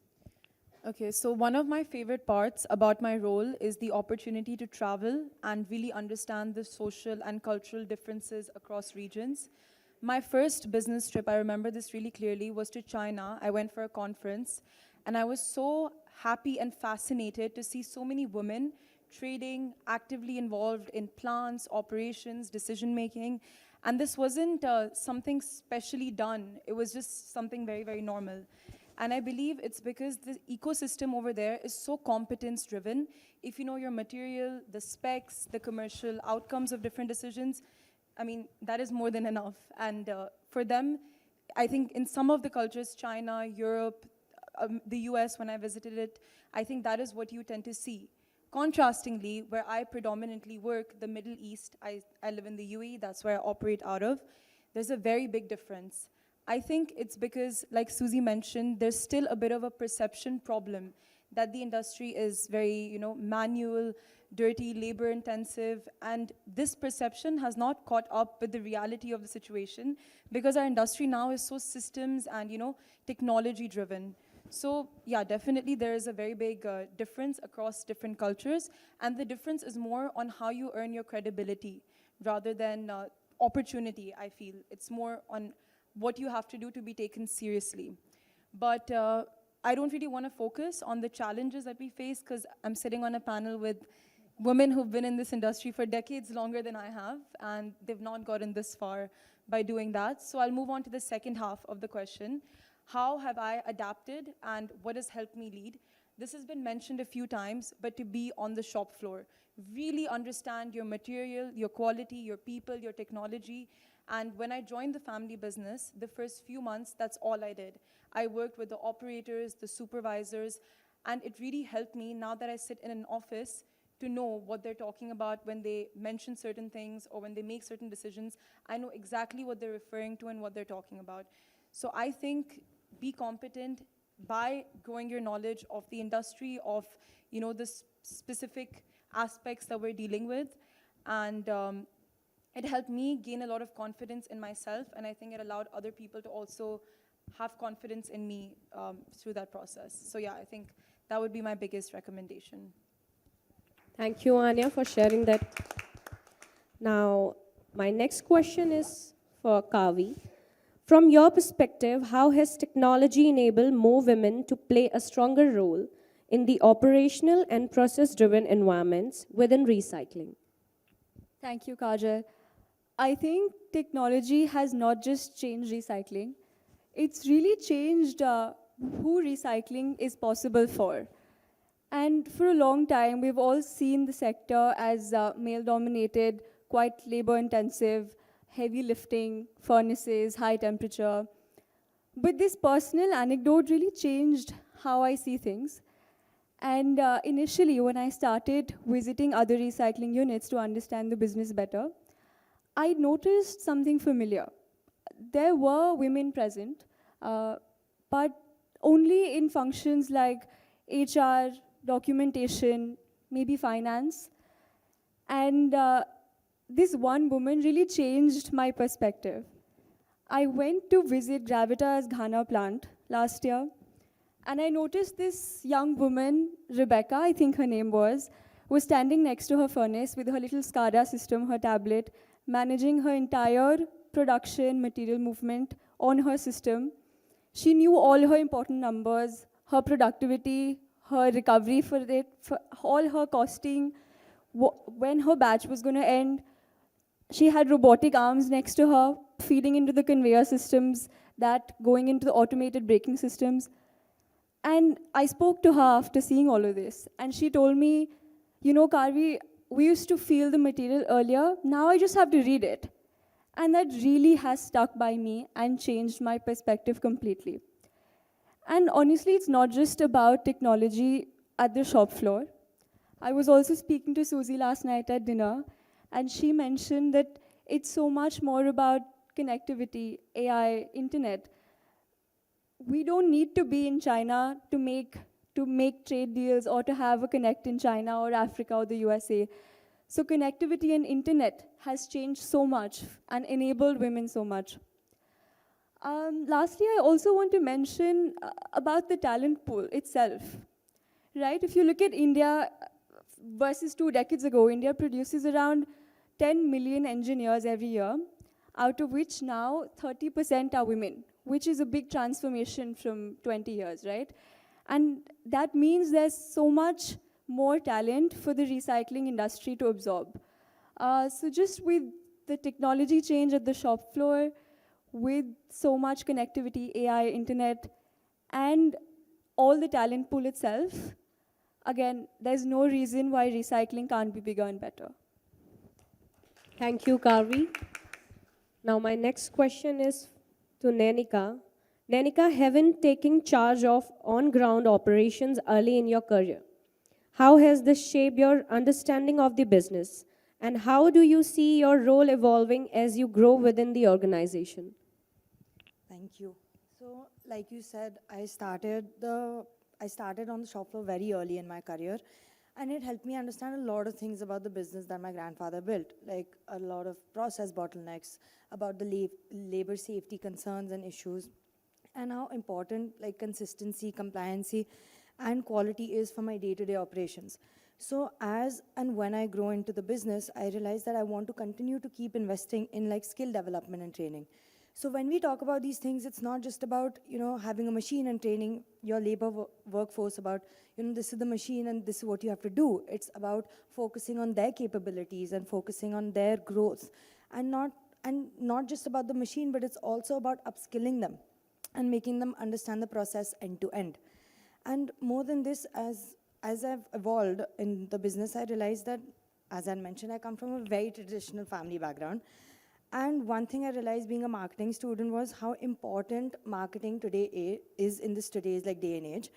Okay, so one of my favorite parts about my role is the opportunity to travel and really understand the social and cultural differences across regions. My first business trip, I remember this really clearly, was to China. I went for a conference, and I was so happy and fascinated to see so many women trading, actively involved in plants, operations, decision-making. And this wasn't something specially done. It was just something very, very normal. And I believe it's because the ecosystem over there is so competence driven. If you know your material, the specs, the commercial outcomes of different decisions, I mean, that is more than enough. And for them, I think in some of the cultures, China, Europe, the US, when I visited it, I think that is what you tend to see. Contrastingly, where I predominantly work, the Middle East, I live in the UAE, that's where I operate out of, there's a very big difference. I think it's because, like Susie mentioned, there's still a bit of a perception problem that the industry is very, manual, dirty, labor intensive, and this perception has not caught up with the reality of the situation because our industry now is so systems and, technology driven. So yeah, definitely there is a very big difference across different cultures, and the difference is more on how you earn your credibility rather than opportunity, I feel. It's more on what you have to do to be taken seriously. But I don't really want to focus on the challenges that we face because I'm sitting on a panel with women who've been in this industry for decades longer than I have, and they've not gotten this far by doing that. So I'll move on to the second half of the question. How have I adapted and what has helped me lead? This has been mentioned a few times, but to be on the shop floor, really understand your material, your quality, your people, your technology. And when I joined the family business, the first few months, that's all I did. I worked with the operators, the supervisors, and it really helped me now that I sit in an office to know what they're talking about when they mention certain things or when they make certain decisions. I know exactly what they're referring to and what they're talking about. So I think be competent by growing your knowledge of the industry, of the specific aspects that we're dealing with, and it helped me gain a lot of confidence in myself, and I think it allowed other people to also have confidence in me through that process. So yeah, I think that would be my biggest recommendation. Thank you, Anya, for sharing that. Now, my next question is for Kavi. From your perspective, how has technology enabled more women to play a stronger role in the operational and process-driven environments within recycling? Thank you, Kajal. I think technology has not just changed recycling, it's really changed who recycling is possible for. And for a long time, we've all seen the sector as male-dominated, quite labor-intensive, heavy lifting, furnaces, high temperature. But this personal anecdote really changed how I see things. And initially, when I started visiting other recycling units to understand the business better, I noticed something familiar. There were women present, but only in functions like HR, documentation, maybe finance. And this one woman really changed my perspective. I went to visit Gravita's Ghana plant last year, and I noticed this young woman, Rebecca, I think her name was standing next to her furnace with her little SCADA system, her tablet, managing her entire production material movement on her system. She knew all her important numbers, her productivity, her recovery for it, for all her costing, when her batch was going to end. She had robotic arms next to her, feeding into the conveyor systems, that going into the automated braking systems. And I spoke to her after seeing all of this, and she told me, Karvi, we used to feel the material earlier, now I just have to read it. And that really has stuck by me and changed my perspective completely. And honestly, it's not just about technology at the shop floor. I was also speaking to Susie last night at dinner, and she mentioned that it's so much more about connectivity, AI, internet. We don't need to be in China to make trade deals or to have a connect in China or Africa or the USA. So connectivity and internet has changed so much and enabled women so much. Lastly, I also want to mention about the talent pool itself. Right? If you look at India versus 2 decades ago, India produces around 10 million engineers every year, out of which now 30% are women, which is a big transformation from 20 years, right? And that means there's so much more talent for the recycling industry to absorb. So just with the technology change at the shop floor, with so much connectivity, AI, internet, and all the talent pool itself, again, there's no reason why recycling can't be bigger and better. Thank you, Karvi. Now, my next question is to Nanika. Nanika, having taken charge of on-ground operations early in your career, how has this shaped your understanding of the business? And how do you see your role evolving as you grow within the organization? Thank you. So, like you said, I started on the shop floor very early in my career, and it helped me understand a lot of things about the business that my grandfather built, like a lot of process bottlenecks, about the labor safety concerns and issues, and how important like consistency, compliancy, and quality is for my day-to-day operations. So as and when I grow into the business, I realize that I want to continue to keep investing in like skill development and training. So when we talk about these things, it's not just about, having a machine and training your labor workforce about, this is the machine and this is what you have to do. It's about focusing on their capabilities and focusing on their growth, and not just about the machine, but it's also about upskilling them and making them understand the process end to end. And more than this, as I've evolved in the business, I realized that, as I mentioned, I come from a very traditional family background. And one thing I realized being a marketing student was how important marketing today is in this today's like day and age.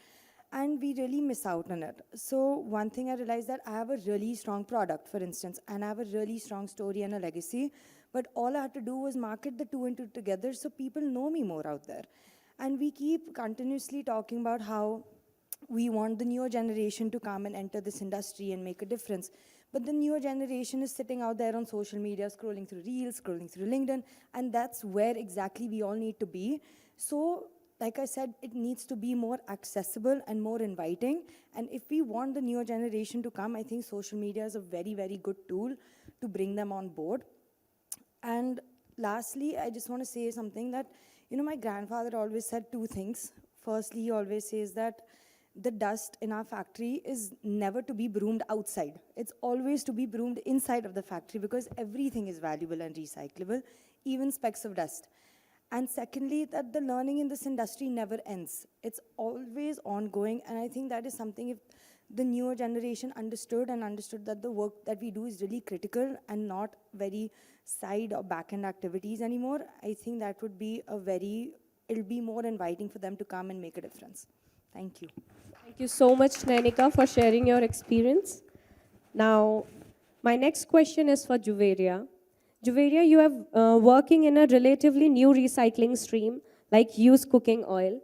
And we really miss out on it. So one thing I realized that I have a really strong product, for instance, and I have a really strong story and a legacy. But all I had to do was market the two and two together so people know me more out there. And we keep continuously talking about how we want the newer generation to come and enter this industry and make a difference. But the newer generation is sitting out there on social media, scrolling through Reels, scrolling through LinkedIn, and that's where exactly we all need to be. So, like I said, it needs to be more accessible and more inviting. And if we want the newer generation to come, I think social media is a very, very good tool to bring them on board. And lastly, I just want to say something that, my grandfather always said two things. Firstly, he always says that the dust in our factory is never to be broomed outside. It's always to be broomed inside of the factory because everything is valuable and recyclable, even specks of dust. And secondly, that the learning in this industry never ends. It's always ongoing, and I think that is something if the newer generation understood that the work that we do is really critical and not very side or back-end activities anymore, I think that would be it'll be more inviting for them to come and make a difference. Thank you. Thank you so much, Nanika, for sharing your experience. Now, my next question is for Juveria. Juveria, you are working in a relatively new recycling stream like used cooking oil.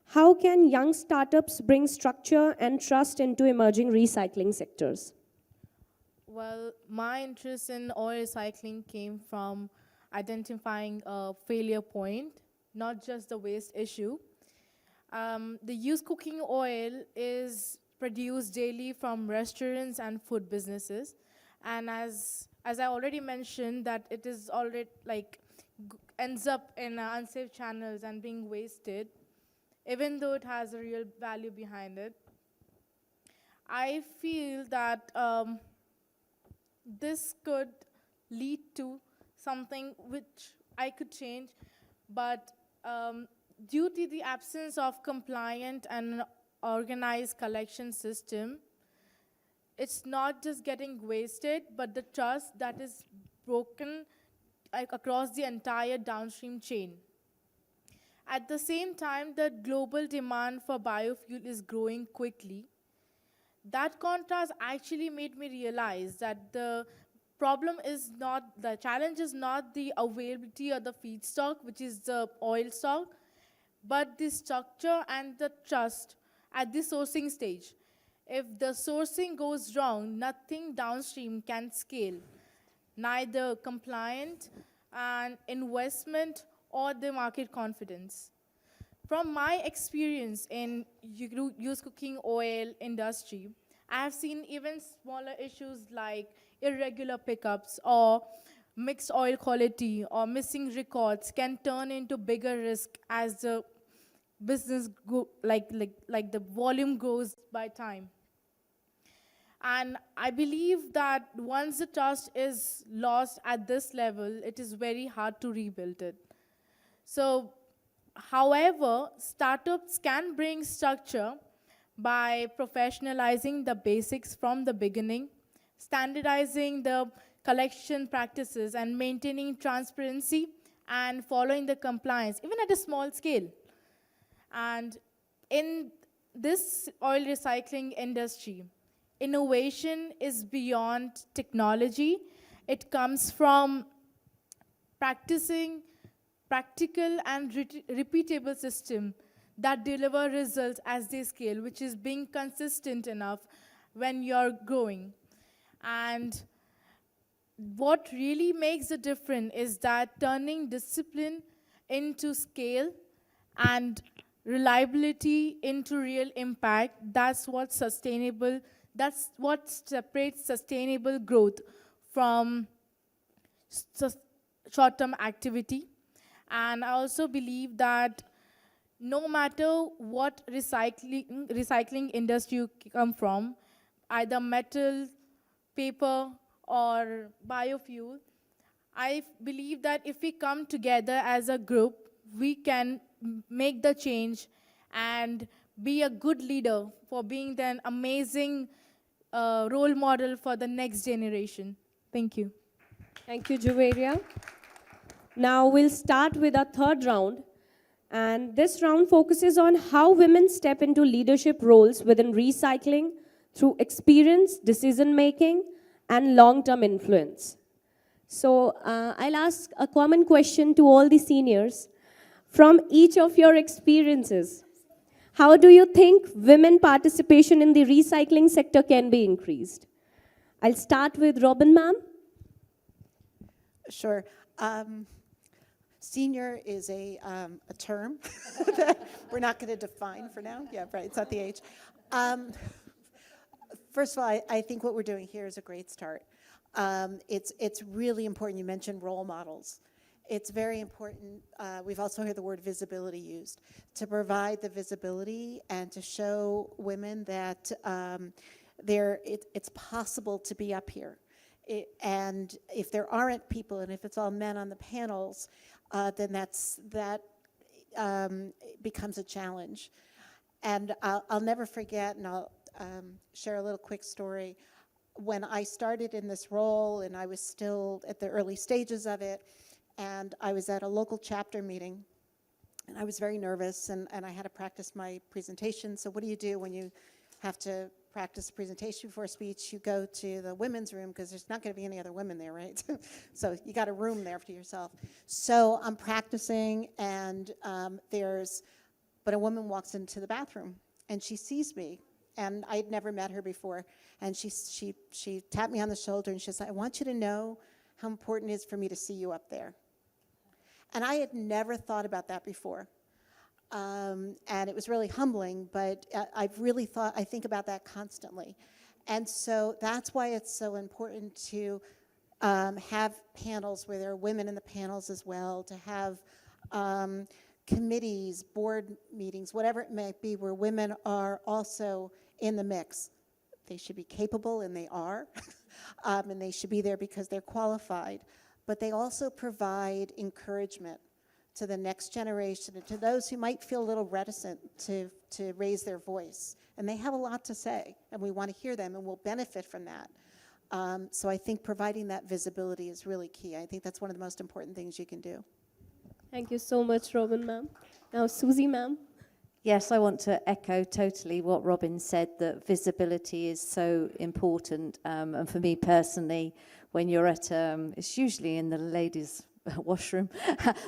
How can young startups bring structure and trust into emerging recycling sectors? Well, my interest in oil recycling came from identifying a failure point, not just the waste issue. The used cooking oil is produced daily from restaurants and food businesses, and as I already mentioned, that it is already ends up in unsafe channels and being wasted, even though it has a real value behind it. I feel that this could lead to something which I could change, but due to the absence of compliant and organized collection system, it's not just getting wasted, but the trust that is broken across the entire downstream chain. At the same time, the global demand for biofuel is growing quickly. That contrast actually made me realize that the challenge is not the availability of the feedstock, which is the oil stock, but the structure and the trust at the sourcing stage. If the sourcing goes wrong, nothing downstream can scale, neither compliant and investment or the market confidence. From my experience in used cooking oil industry, I have seen even smaller issues like irregular pickups or mixed oil quality or missing records can turn into bigger risk as the business like the volume grows by time. And I believe that once the trust is lost at this level, it is very hard to rebuild it. So However, startups can bring structure by professionalizing the basics from the beginning, standardizing the collection practices, and maintaining transparency and following the compliance, even at a small scale. And in this oil recycling industry, innovation is beyond technology. It comes from practicing practical and repeatable system that deliver results as they scale, which is being consistent enough when you're growing. And what really makes the difference is that turning discipline into scale and reliability into real impact. That's what separates sustainable growth from short-term activity. And I also believe that no matter what recycling industry you come from, either metal, paper, or biofuel, I believe that if we come together as a group, we can make the change and be a good leader for being an amazing role model for the next generation. Thank you. Thank you, Juveria. Now we'll start with our third round. And this round focuses on how women step into leadership roles within recycling through experience, decision-making, and long-term influence. So I'll ask a common question to all the seniors. From each of your experiences, how do you think women participation in the recycling sector can be increased? I'll start with Robin, ma'am. Sure. Senior is a term that we're not going to define for now. Yeah, right, it's not the age. First of all, I think what we're doing here is a great start. It's really important. You mentioned role models. It's very important. We've also heard the word visibility used, to provide the visibility and to show women that it's possible to be up here. And if there aren't people, and if it's all men on the panels, then that becomes a challenge. And I'll never forget, and I'll share a little quick story. When I started in this role, and I was still at the early stages of it, and I was at a local chapter meeting, and I was very nervous, and I had to practice my presentation. So what do you do when you have to practice a presentation before a speech? You go to the women's room, because there's not going to be any other women there, right? So you got a room there for yourself. So I'm practicing, and but a woman walks into the bathroom, and she sees me, and I'd never met her before, and she tapped me on the shoulder, and she said, "I want you to know how important it is for me to see you up there." And I had never thought about that before. And it was really humbling, but I think about that constantly. And so that's why it's so important to have panels where there are women in the panels as well, to have committees, board meetings, whatever it may be, where women are also in the mix. They should be capable, and they are, and they should be there because they're qualified. But they also provide encouragement to the next generation and to those who might feel a little reticent to raise their voice. And they have a lot to say, and we want to hear them, and we'll benefit from that. So I think providing that visibility is really key. I think that's one of the most important things you can do. Thank you so much, Robin, ma'am. Now, Susie, ma'am. Yes, I want to echo totally what Robin said, that visibility is so important. And for me personally, when you're at, it's usually in the ladies' washroom,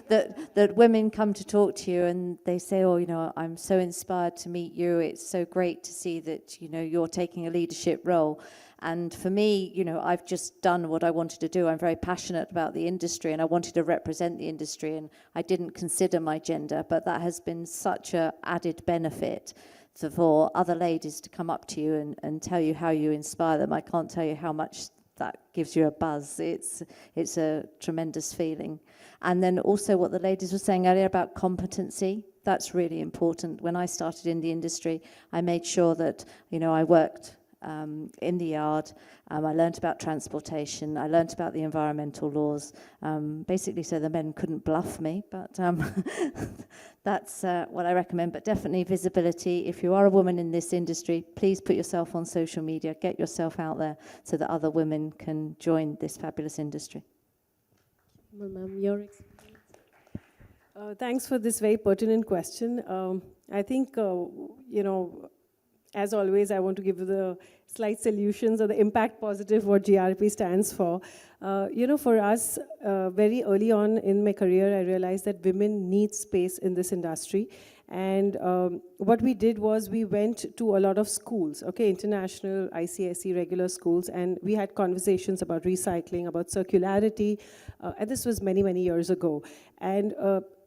that women come to talk to you and they say, "Oh, I'm so inspired to meet you. It's so great to see that, you're taking a leadership role." And for me, I've just done what I wanted to do. I'm very passionate about the industry, and I wanted to represent the industry, and I didn't consider my gender, but that has been such an added benefit for other ladies to come up to you and tell you how you inspire them. I can't tell you how much that gives you a buzz. It's a tremendous feeling. And then also what the ladies were saying earlier about competency, that's really important. When I started in the industry, I made sure that, I worked in the yard. I learnt about transportation. I learnt about the environmental laws, basically so the men couldn't bluff me, but that's what I recommend. But definitely visibility. If you are a woman in this industry, please put yourself on social media, get yourself out there so that other women can join this fabulous industry. Well, ma'am, your experience. Thanks for this very pertinent question. I think, as always, I want to give you the slight solutions or the impact positive, what GRP stands for. For us, very early on in my career, I realized that women need space in this industry. And what we did was we went to a lot of schools, international, ICSE, regular schools, and we had conversations about recycling, about circularity, and this was many, many years ago. And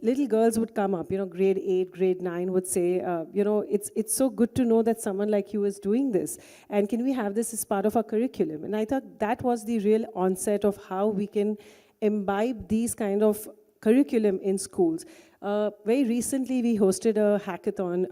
little girls would come up, grade 8, grade 9 would say, it's so good to know that someone like you is doing this, and can we have this as part of our curriculum? And I thought that was the real onset of how we can imbibe these kind of curriculum in schools. Very recently, we hosted a hackathon.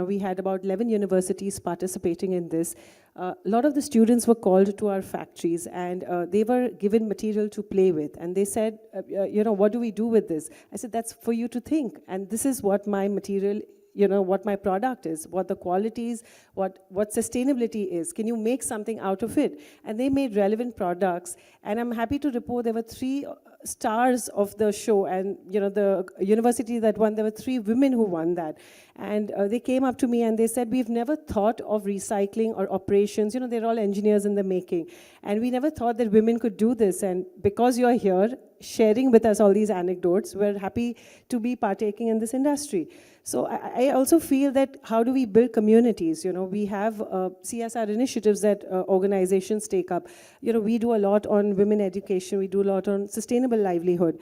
We had about 11 universities participating in this. A lot of the students were called to our factories, and they were given material to play with. And they said, what do we do with this? I said, that's for you to think. And this is what my material, what my product is, what the quality is, what sustainability is. Can you make something out of it? And they made relevant products. And I'm happy to report there were 3 stars of the show, and the university that won, there were 3 women who won that. And they came up to me and they said, we've never thought of recycling or operations. They're all engineers in the making. And we never thought that women could do this. And because you're here sharing with us all these anecdotes, we're happy to be partaking in this industry. So I also feel that how do we build communities? We have CSR initiatives that organizations take up. We do a lot on women education. We do a lot on sustainable livelihood.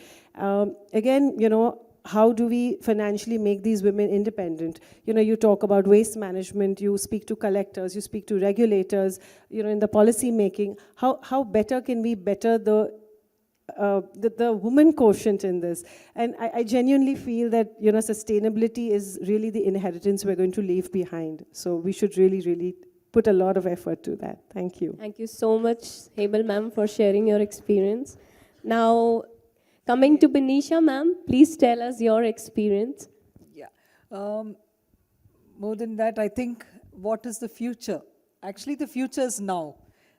Again, how do we financially make these women independent? You talk about waste management, you speak to collectors, you speak to regulators, in the policy making. How better can we better the woman quotient in this? And I genuinely feel that sustainability is really the inheritance we're going to leave behind. So we should really, really put a lot of effort to that. Thank you. Thank you so much, Hebel ma'am, for sharing your experience. Now, coming to Benisha ma'am, please tell us your experience. Yeah. More than that, I think, what is the future? Actually, the future is now.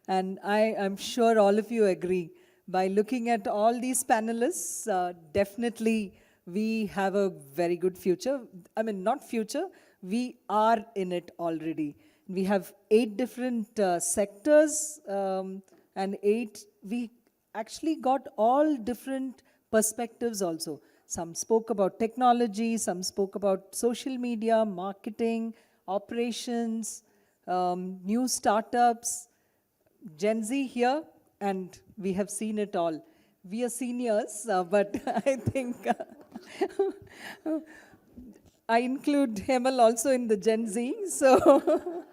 And I'm sure all of you agree. By looking at all these panelists, definitely we have a very good future. I mean, not future, we are in it already. We have 8 different sectors, and we actually got all different perspectives also. Some spoke about technology, some spoke about social media, marketing, operations, new startups, Gen Z here, and we have seen it all. We are seniors, but I think I include Hemal also in the Gen Z. So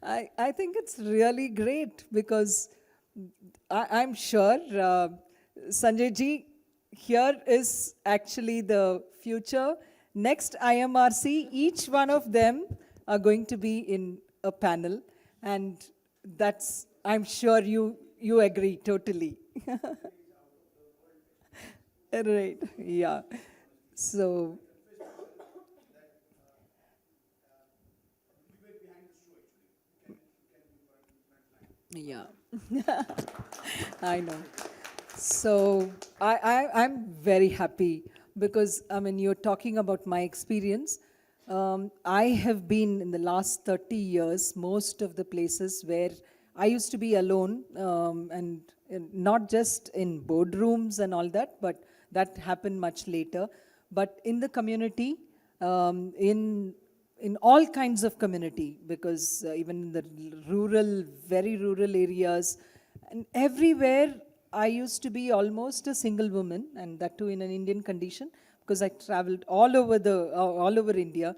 I think it's really great because I'm sure Sanjay ji, here is actually the future. Next IMRC, each one of them are going to be in a panel, and that's, I'm sure you agree totally. Right, yeah. So, yeah, I know. So I'm very happy because, I mean, you're talking about my experience. I have been in the last 30 years, most of the places where I used to be alone, and not just in boardrooms and all that, but that happened much later. But in the community, in all kinds of community, because even in the rural, very rural areas, and everywhere, I used to be almost a single woman, and that too in an Indian condition, because I traveled all over India.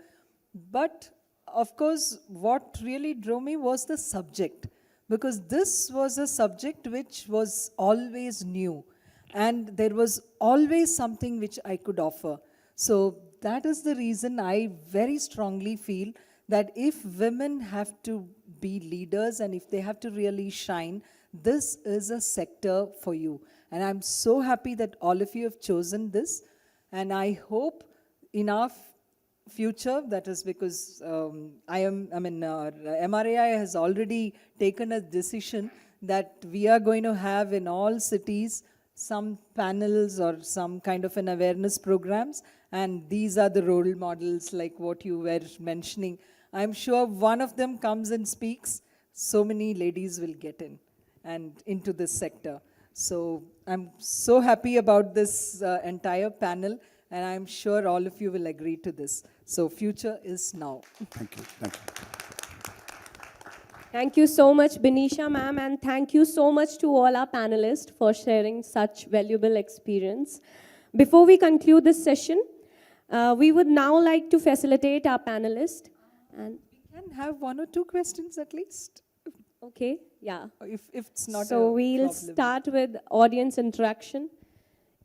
But of course, what really drove me was the subject, because this was a subject which was always new, and there was always something which I could offer. So that is the reason I very strongly feel that if women have to be leaders and if they have to really shine, this is a sector for you. And I'm so happy that all of you have chosen this. And I hope in our future, that is because MRAI has already taken a decision that we are going to have in all cities some panels or some kind of an awareness programs, and these are the role models like what you were mentioning. I'm sure one of them comes and speaks, so many ladies will get in and into this sector. So I'm so happy about this entire panel, and I'm sure all of you will agree to this. So future is now. Thank you. Thank you. Thank you so much, Benisha ma'am, and thank you so much to all our panelists for sharing such valuable experience. Before we conclude this session, we would now like to facilitate our panelists. And We can have one or two questions at least, okay, yeah. if it's not So a we'll problem. start with audience interaction.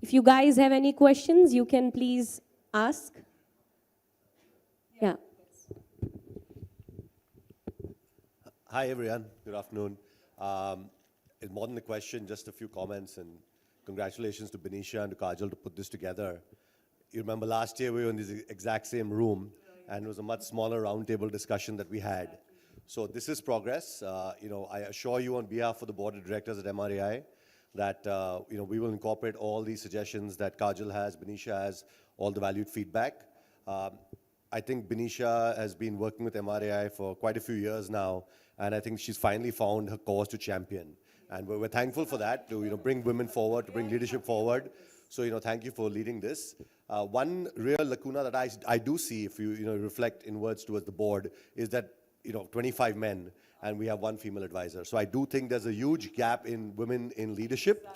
If you guys have any questions, you can please ask. Yeah. Hi, everyone. Good afternoon. It's more than a question, just a few comments, and congratulations to Benisha and to Kajal to put this together. You remember last year we were in this exact same room, and it was a much smaller roundtable discussion that we had. So this is progress. I assure you on behalf of the board of directors at MRAI that we will incorporate all these suggestions that Kajal has, Benisha has, all the valued feedback. I think Benisha has been working with MRAI for quite a few years now, and I think she's finally found her cause to champion. And we're thankful for that, to bring women forward, to bring leadership forward. So thank you for leading this. One real lacuna that I do see, if you reflect inwards towards the board, is that 25 men and we have one female advisor. So I do think there's a huge gap in women in leadership,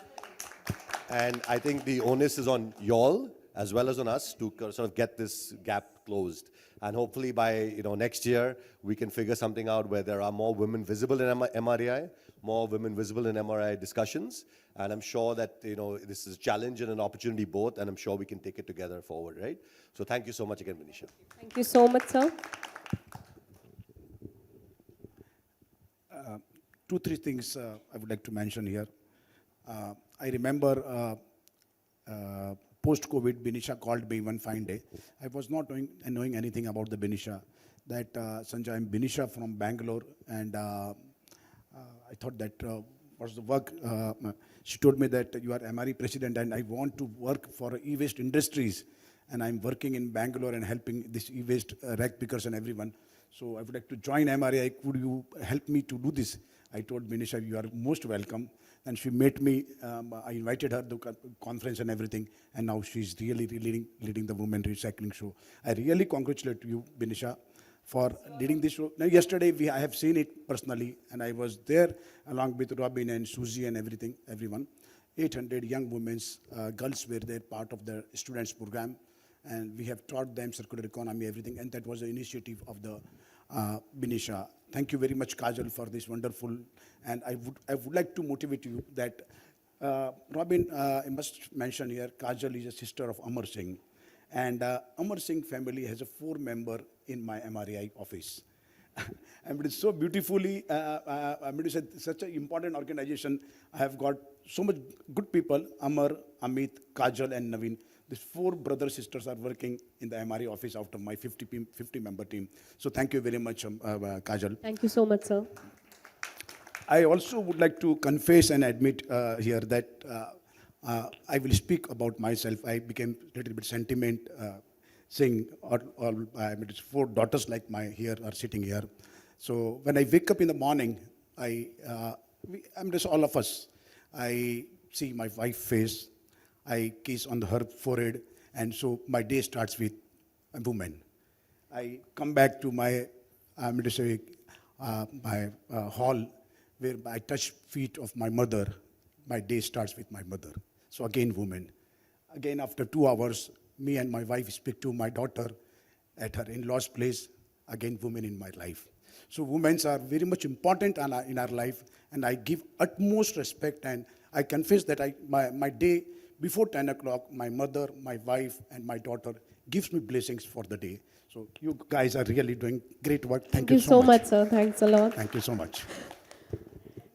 and I think the onus is on y'all as well as on us to sort of get this gap closed. And hopefully by next year, we can figure something out where there are more women visible in MRAI, more women visible in MRAI discussions. And I'm sure that this is a challenge and an opportunity both, and I'm sure we can take it together forward, right? So thank you so much again, Benisha. Thank you so much, sir. 2-3 things I would like to mention here. I remember post-COVID, Benisha called me one fine day. I was not knowing anything about the Benisha. That Sanjay, I'm Benisha from Bangalore, and I thought that was the work. She told me that you are MRE president, and I want to work for e-waste industries, and I'm working in Bangalore and helping this e-waste rag pickers and everyone. So I would like to join MRAI. Could you help me to do this? I told Benisha, you are most welcome. And she met me. I invited her to the conference and everything. And now she's really leading the women recycling show. I really congratulate you, Benisha, for leading this show. Now, yesterday, I have seen it personally. And I was there along with Robin and Susie and everyone. 800 young women, girls were there, part of the students program. And we have taught them circular economy, everything. And that was the initiative of the Benisha. Thank you very much, Kajal, for this wonderful. And I would like to motivate you that, Robin, I must mention here, Kajal is a sister of Amar Singh. And Amar Singh family has a 4-member in my MRAI office. And it is so beautifully, it is such an important organization. I have got so much good people, Amar, Amit, Kajal, and Naveen. These 4 brothers, sisters are working in the MRAI office out of my 50-member team. So thank you very much, Kajal. Thank you so much, sir. I also would like to confess and admit here that I will speak about myself. I became a little bit sentiment, saying it's 4 daughters like my here are sitting here. So when I wake up in the morning, I'm just all of us. I see my wife's face. I kiss on her forehead, and so my day starts with a woman. I come back to my, my hall, where I touch feet of my mother. My day starts with my mother. So again, woman. Again, after 2 hours, me and my wife speak to my daughter at her in-laws' place. Again, women in my life. So women are very much important in our life, and I give utmost respect, and I confess that my day, before 10 o'clock, my mother, my wife, and my daughter gives me blessings for the day. So you guys are really doing great work. Thank you so much, sir. Thanks a lot. Thank you so much.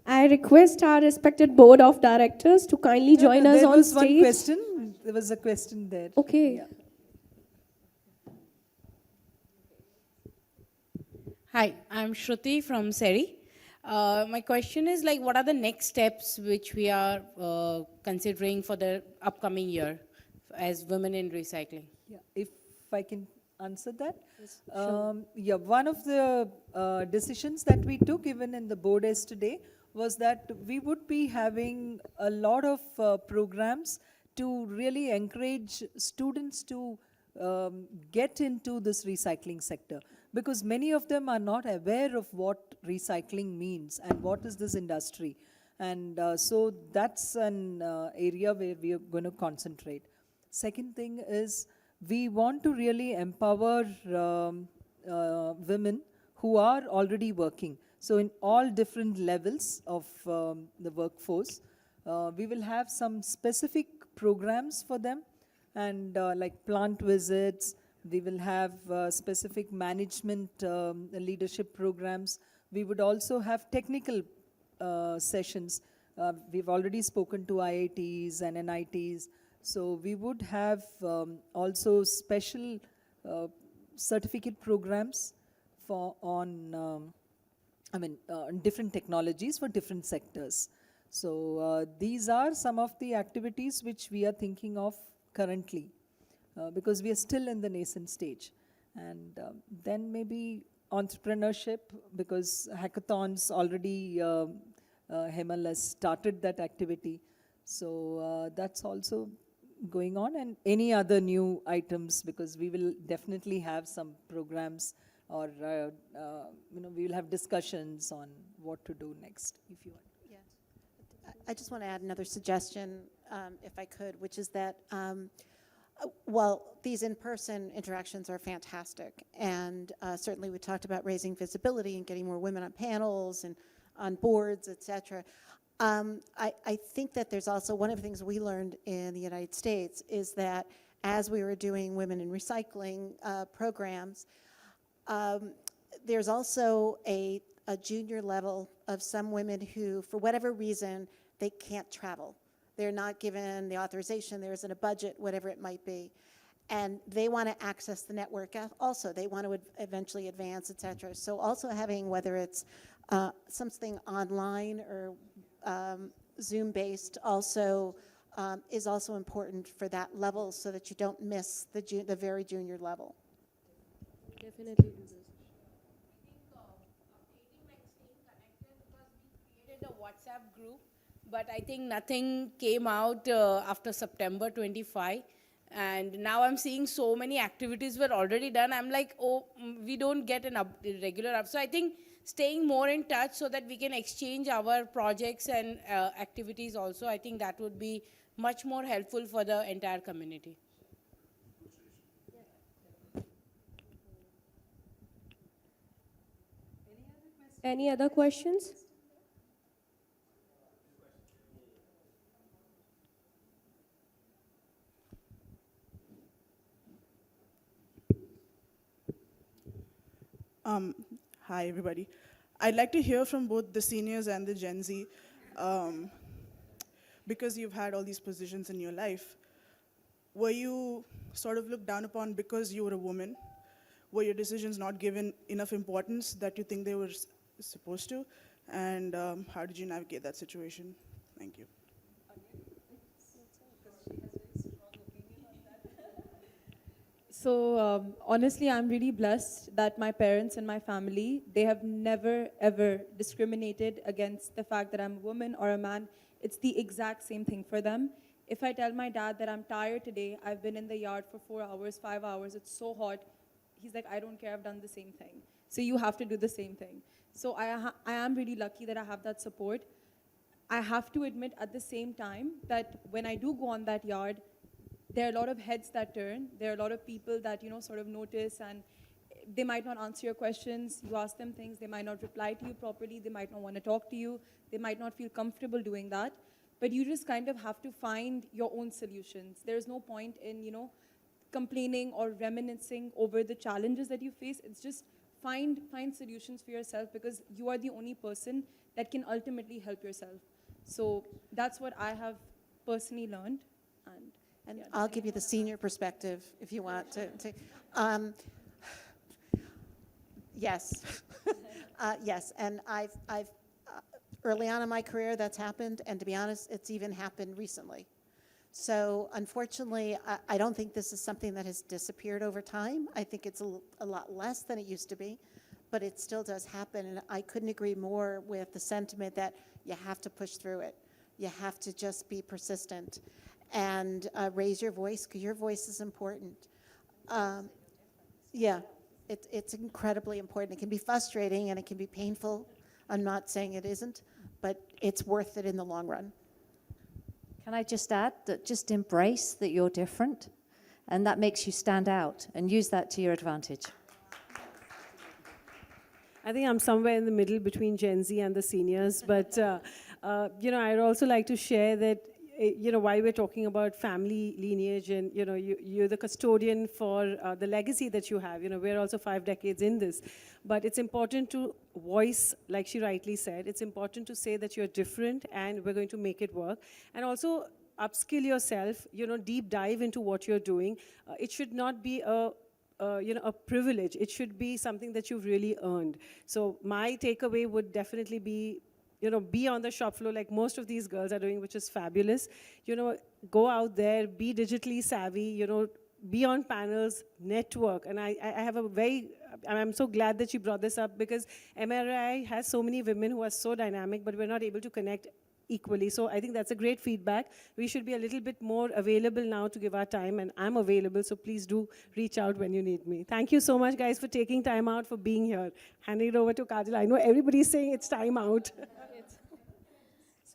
I request our respected board of directors to kindly join us There on was one stage. question. There was a question there. Okay. Yeah. Hi, I'm Shruti from SERI. My question is like, what are the next steps which we are considering for the upcoming year as women in recycling? Yeah, if I can answer that. Yeah, one of the decisions that we took even in the board yesterday was that we would be having a lot of programs to really encourage students to get into this recycling sector, because many of them are not aware of what recycling means and what is this industry. And so that's an area where we are going to concentrate. Second thing is, we want to really empower women who are already working. So in all different levels of the workforce, we will have some specific programs for them, and like plant visits. We will have specific management leadership programs. We would also have technical sessions. We've already spoken to IITs and NITs. So we would have also special certificate programs for on different technologies for different sectors. So these are some of the activities which we are thinking of currently, because we are still in the nascent stage. And then maybe entrepreneurship, because hackathons already, Hemal has started that activity. So that's also going on, and any other new items, because we will definitely have some programs, or we will have discussions on what to do next, if you want. I just want to add another suggestion, if I could, which is that while these in-person interactions are fantastic, and certainly we talked about raising visibility and getting more women on panels and on boards, et cetera, I think that there's also one of the things we learned in the United States is that as we were doing women in recycling programs, there's also a junior level of some women who, for whatever reason, they can't travel. They're not given the authorization, there isn't a budget, whatever it might be. And they want to access the network also. They want to eventually advance, et cetera. So also having, whether it's something online or Zoom-based also is also important for that level, so that you don't miss the very junior level. Definitely do this. Created a WhatsApp group, but I think nothing came out after September 25. And now I'm seeing so many activities were already done. I'm like, oh, we don't get an regular up. So I think staying more in touch so that we can exchange our projects and activities also, I think that would be much more helpful for the entire community. Any other questions? Hi, everybody. I'd like to hear from both the seniors and the Gen Z, because you've had all these positions in your life. Were you sort of looked down upon because you were a woman? Were your decisions not given enough importance that you think they were supposed to? And how did you navigate that situation? Thank you. So honestly, I'm really blessed that my parents and my family, they have never, ever discriminated against the fact that I'm a woman or a man. It's the exact same thing for them. If I tell my dad that I'm tired today, I've been in the yard for 4 hours, 5 hours, it's so hot, he's like, I don't care, I've done the same thing. So you have to do the same thing. So I am really lucky that I have that support. I have to admit at the same time that when I do go on that yard, there are a lot of heads that turn. There are a lot of people that, sort of notice, and they might not answer your questions. You ask them things, they might not reply to you properly. They might not want to talk to you. They might not feel comfortable doing that. But you just kind of have to find your own solutions. There's no point in, complaining or reminiscing over the challenges that you face. It's just find solutions for yourself, because you are the only person that can ultimately help yourself. So that's what I have personally learned. And yeah, I'll give you the senior perspective if you want to. Yes, yes, and I've early on in my career that's happened, and to be honest, it's even happened recently. So unfortunately, I don't think this is something that has disappeared over time. I think it's a lot less than it used to be, but it still does happen, and I couldn't agree more with the sentiment that you have to push through it. You have to just be persistent and raise your voice, because your voice is important. Yeah, it's incredibly important. It can be frustrating and it can be painful. I'm not saying it isn't, but it's worth it in the long run. Can I just add that just embrace that you're different, and that makes you stand out, and use that to your advantage. I think I'm somewhere in the middle between Gen Z and the seniors, but I'd also like to share that, while we're talking about family lineage and, you're the custodian for the legacy that you have. We're also 5 decades in this, but it's important to voice, like she rightly said, it's important to say that you're different and we're going to make it work. And also upskill yourself, deep dive into what you're doing. It should not be a privilege. It should be something that you've really earned. So my takeaway would definitely be, be on the shop floor like most of these girls are doing, which is fabulous. Go out there, be digitally savvy, be on panels, network. And I have I'm so glad that you brought this up, because MRAI has so many women who are so dynamic, but we're not able to connect equally. So I think that's a great feedback. We should be a little bit more available now to give our time, and I'm available, so please do reach out when you need me. Thank you so much, guys, for taking time out, for being here. Handing it over to Kajal. I know everybody's saying it's time out.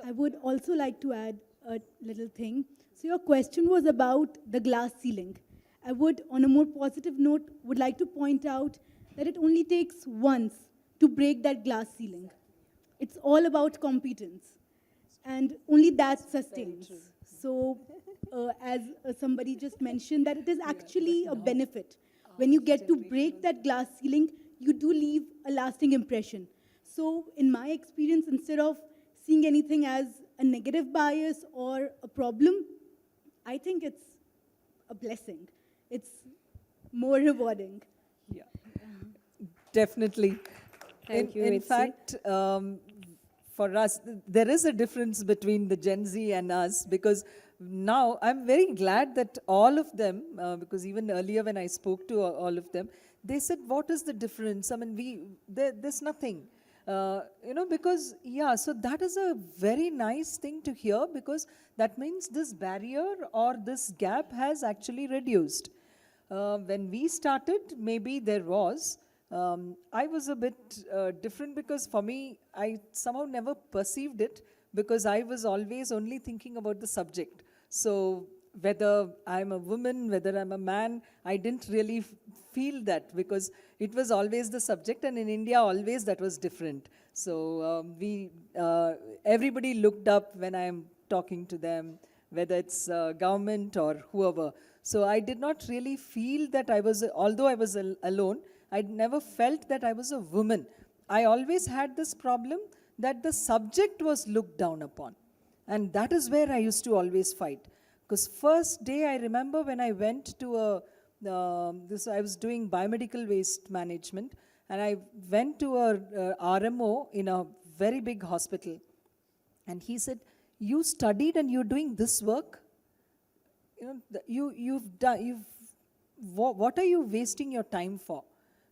I would also like to add a little thing. So your question was about the glass ceiling. I would, on a more positive note, would like to point out that it only takes once to break that glass ceiling. It's all about competence, and only that sustains. So, as somebody just mentioned, that it is actually a benefit. When you get to break that glass ceiling, you do leave a lasting impression. So, in my experience, instead of seeing anything as a negative bias or a problem, I think it's a blessing. It's more rewarding. Yeah, definitely. Thank you, In Mitzi. fact, for us, there is a difference between the Gen Z and us, because now I'm very glad that all of them, because even earlier when I spoke to all of them, they said, what is the difference? I mean, there's nothing. Because, so that is a very nice thing to hear, because that means this barrier or this gap has actually reduced. When we started, maybe there was. I was a bit different, because for me, I somehow never perceived it, because I was always only thinking about the subject. So whether I'm a woman, whether I'm a man, I didn't really feel that, because it was always the subject, and in India always that was different. So everybody looked up when I'm talking to them, whether it's government or whoever. So I did not really feel that I was, although I was alone, I never felt that I was a woman. I always had this problem that the subject was looked down upon. And that is where I used to always fight. Because first day I remember when I went to I was doing biomedical waste management, and I went to a RMO in a very big hospital. And he said, you studied and you're doing this work? What are you wasting your time for?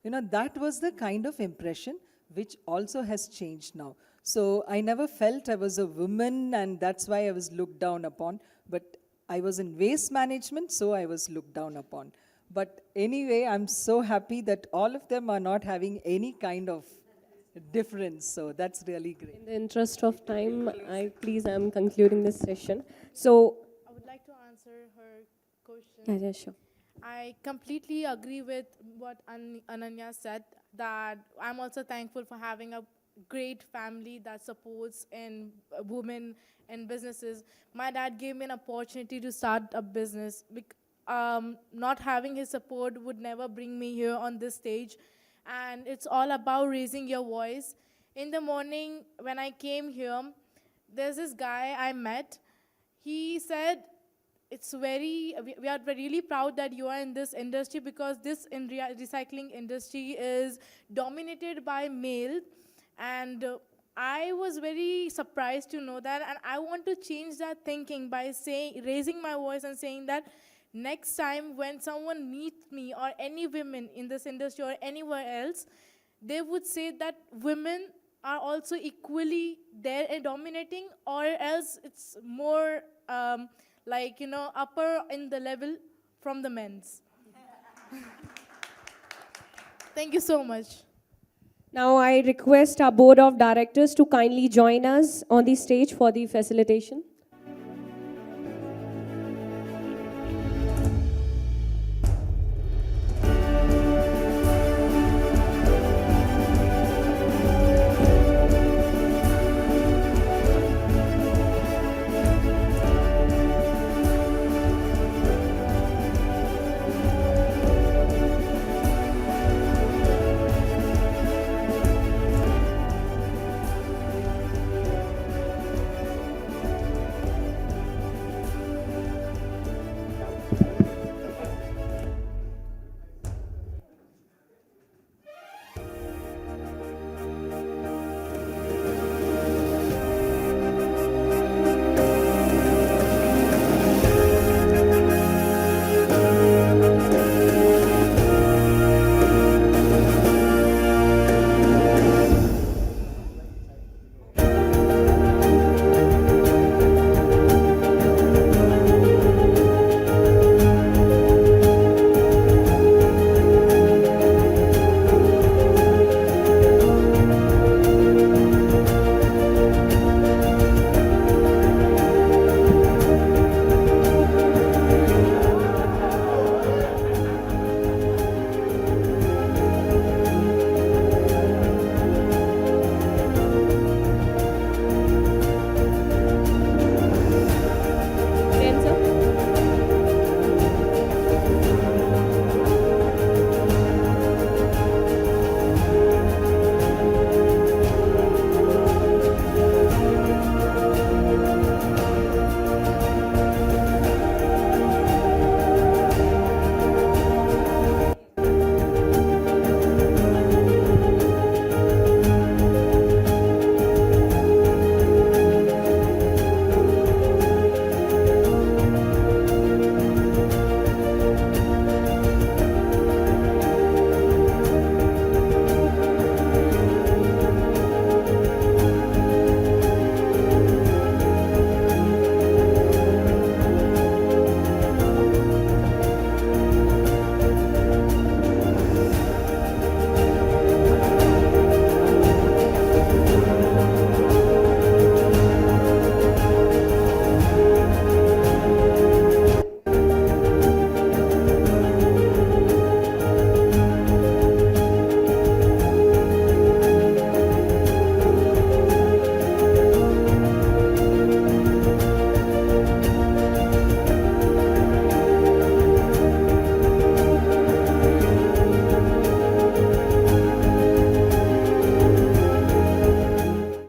That was the kind of impression which also has changed now. So I never felt I was a woman, and that's why I was looked down upon. But I was in waste management, so I was looked down upon. But anyway, I'm so happy that all of them are not having any kind of difference. So that's really great. In the interest of time, I'm concluding this session. So, I would like to answer her question. yeah, sure. I completely agree with what Ananya said, that I'm also thankful for having a great family that supports in women and businesses. My dad gave me an opportunity to start a business. not having his support would never bring me here on this stage. And it's all about raising your voice. In the morning, when I came here, there's this guy I met. He said, we are really proud that you are in this industry, because this recycling industry is dominated by male. And I was very surprised to know that, and I want to change that thinking by raising my voice and saying that next time when someone meets me or any women in this industry or anywhere else, they would say that women are also equally there and dominating, or else it's more upper in the level from the men's. Thank you so much. Now I request our board of directors to kindly join us on the stage for the facilitation.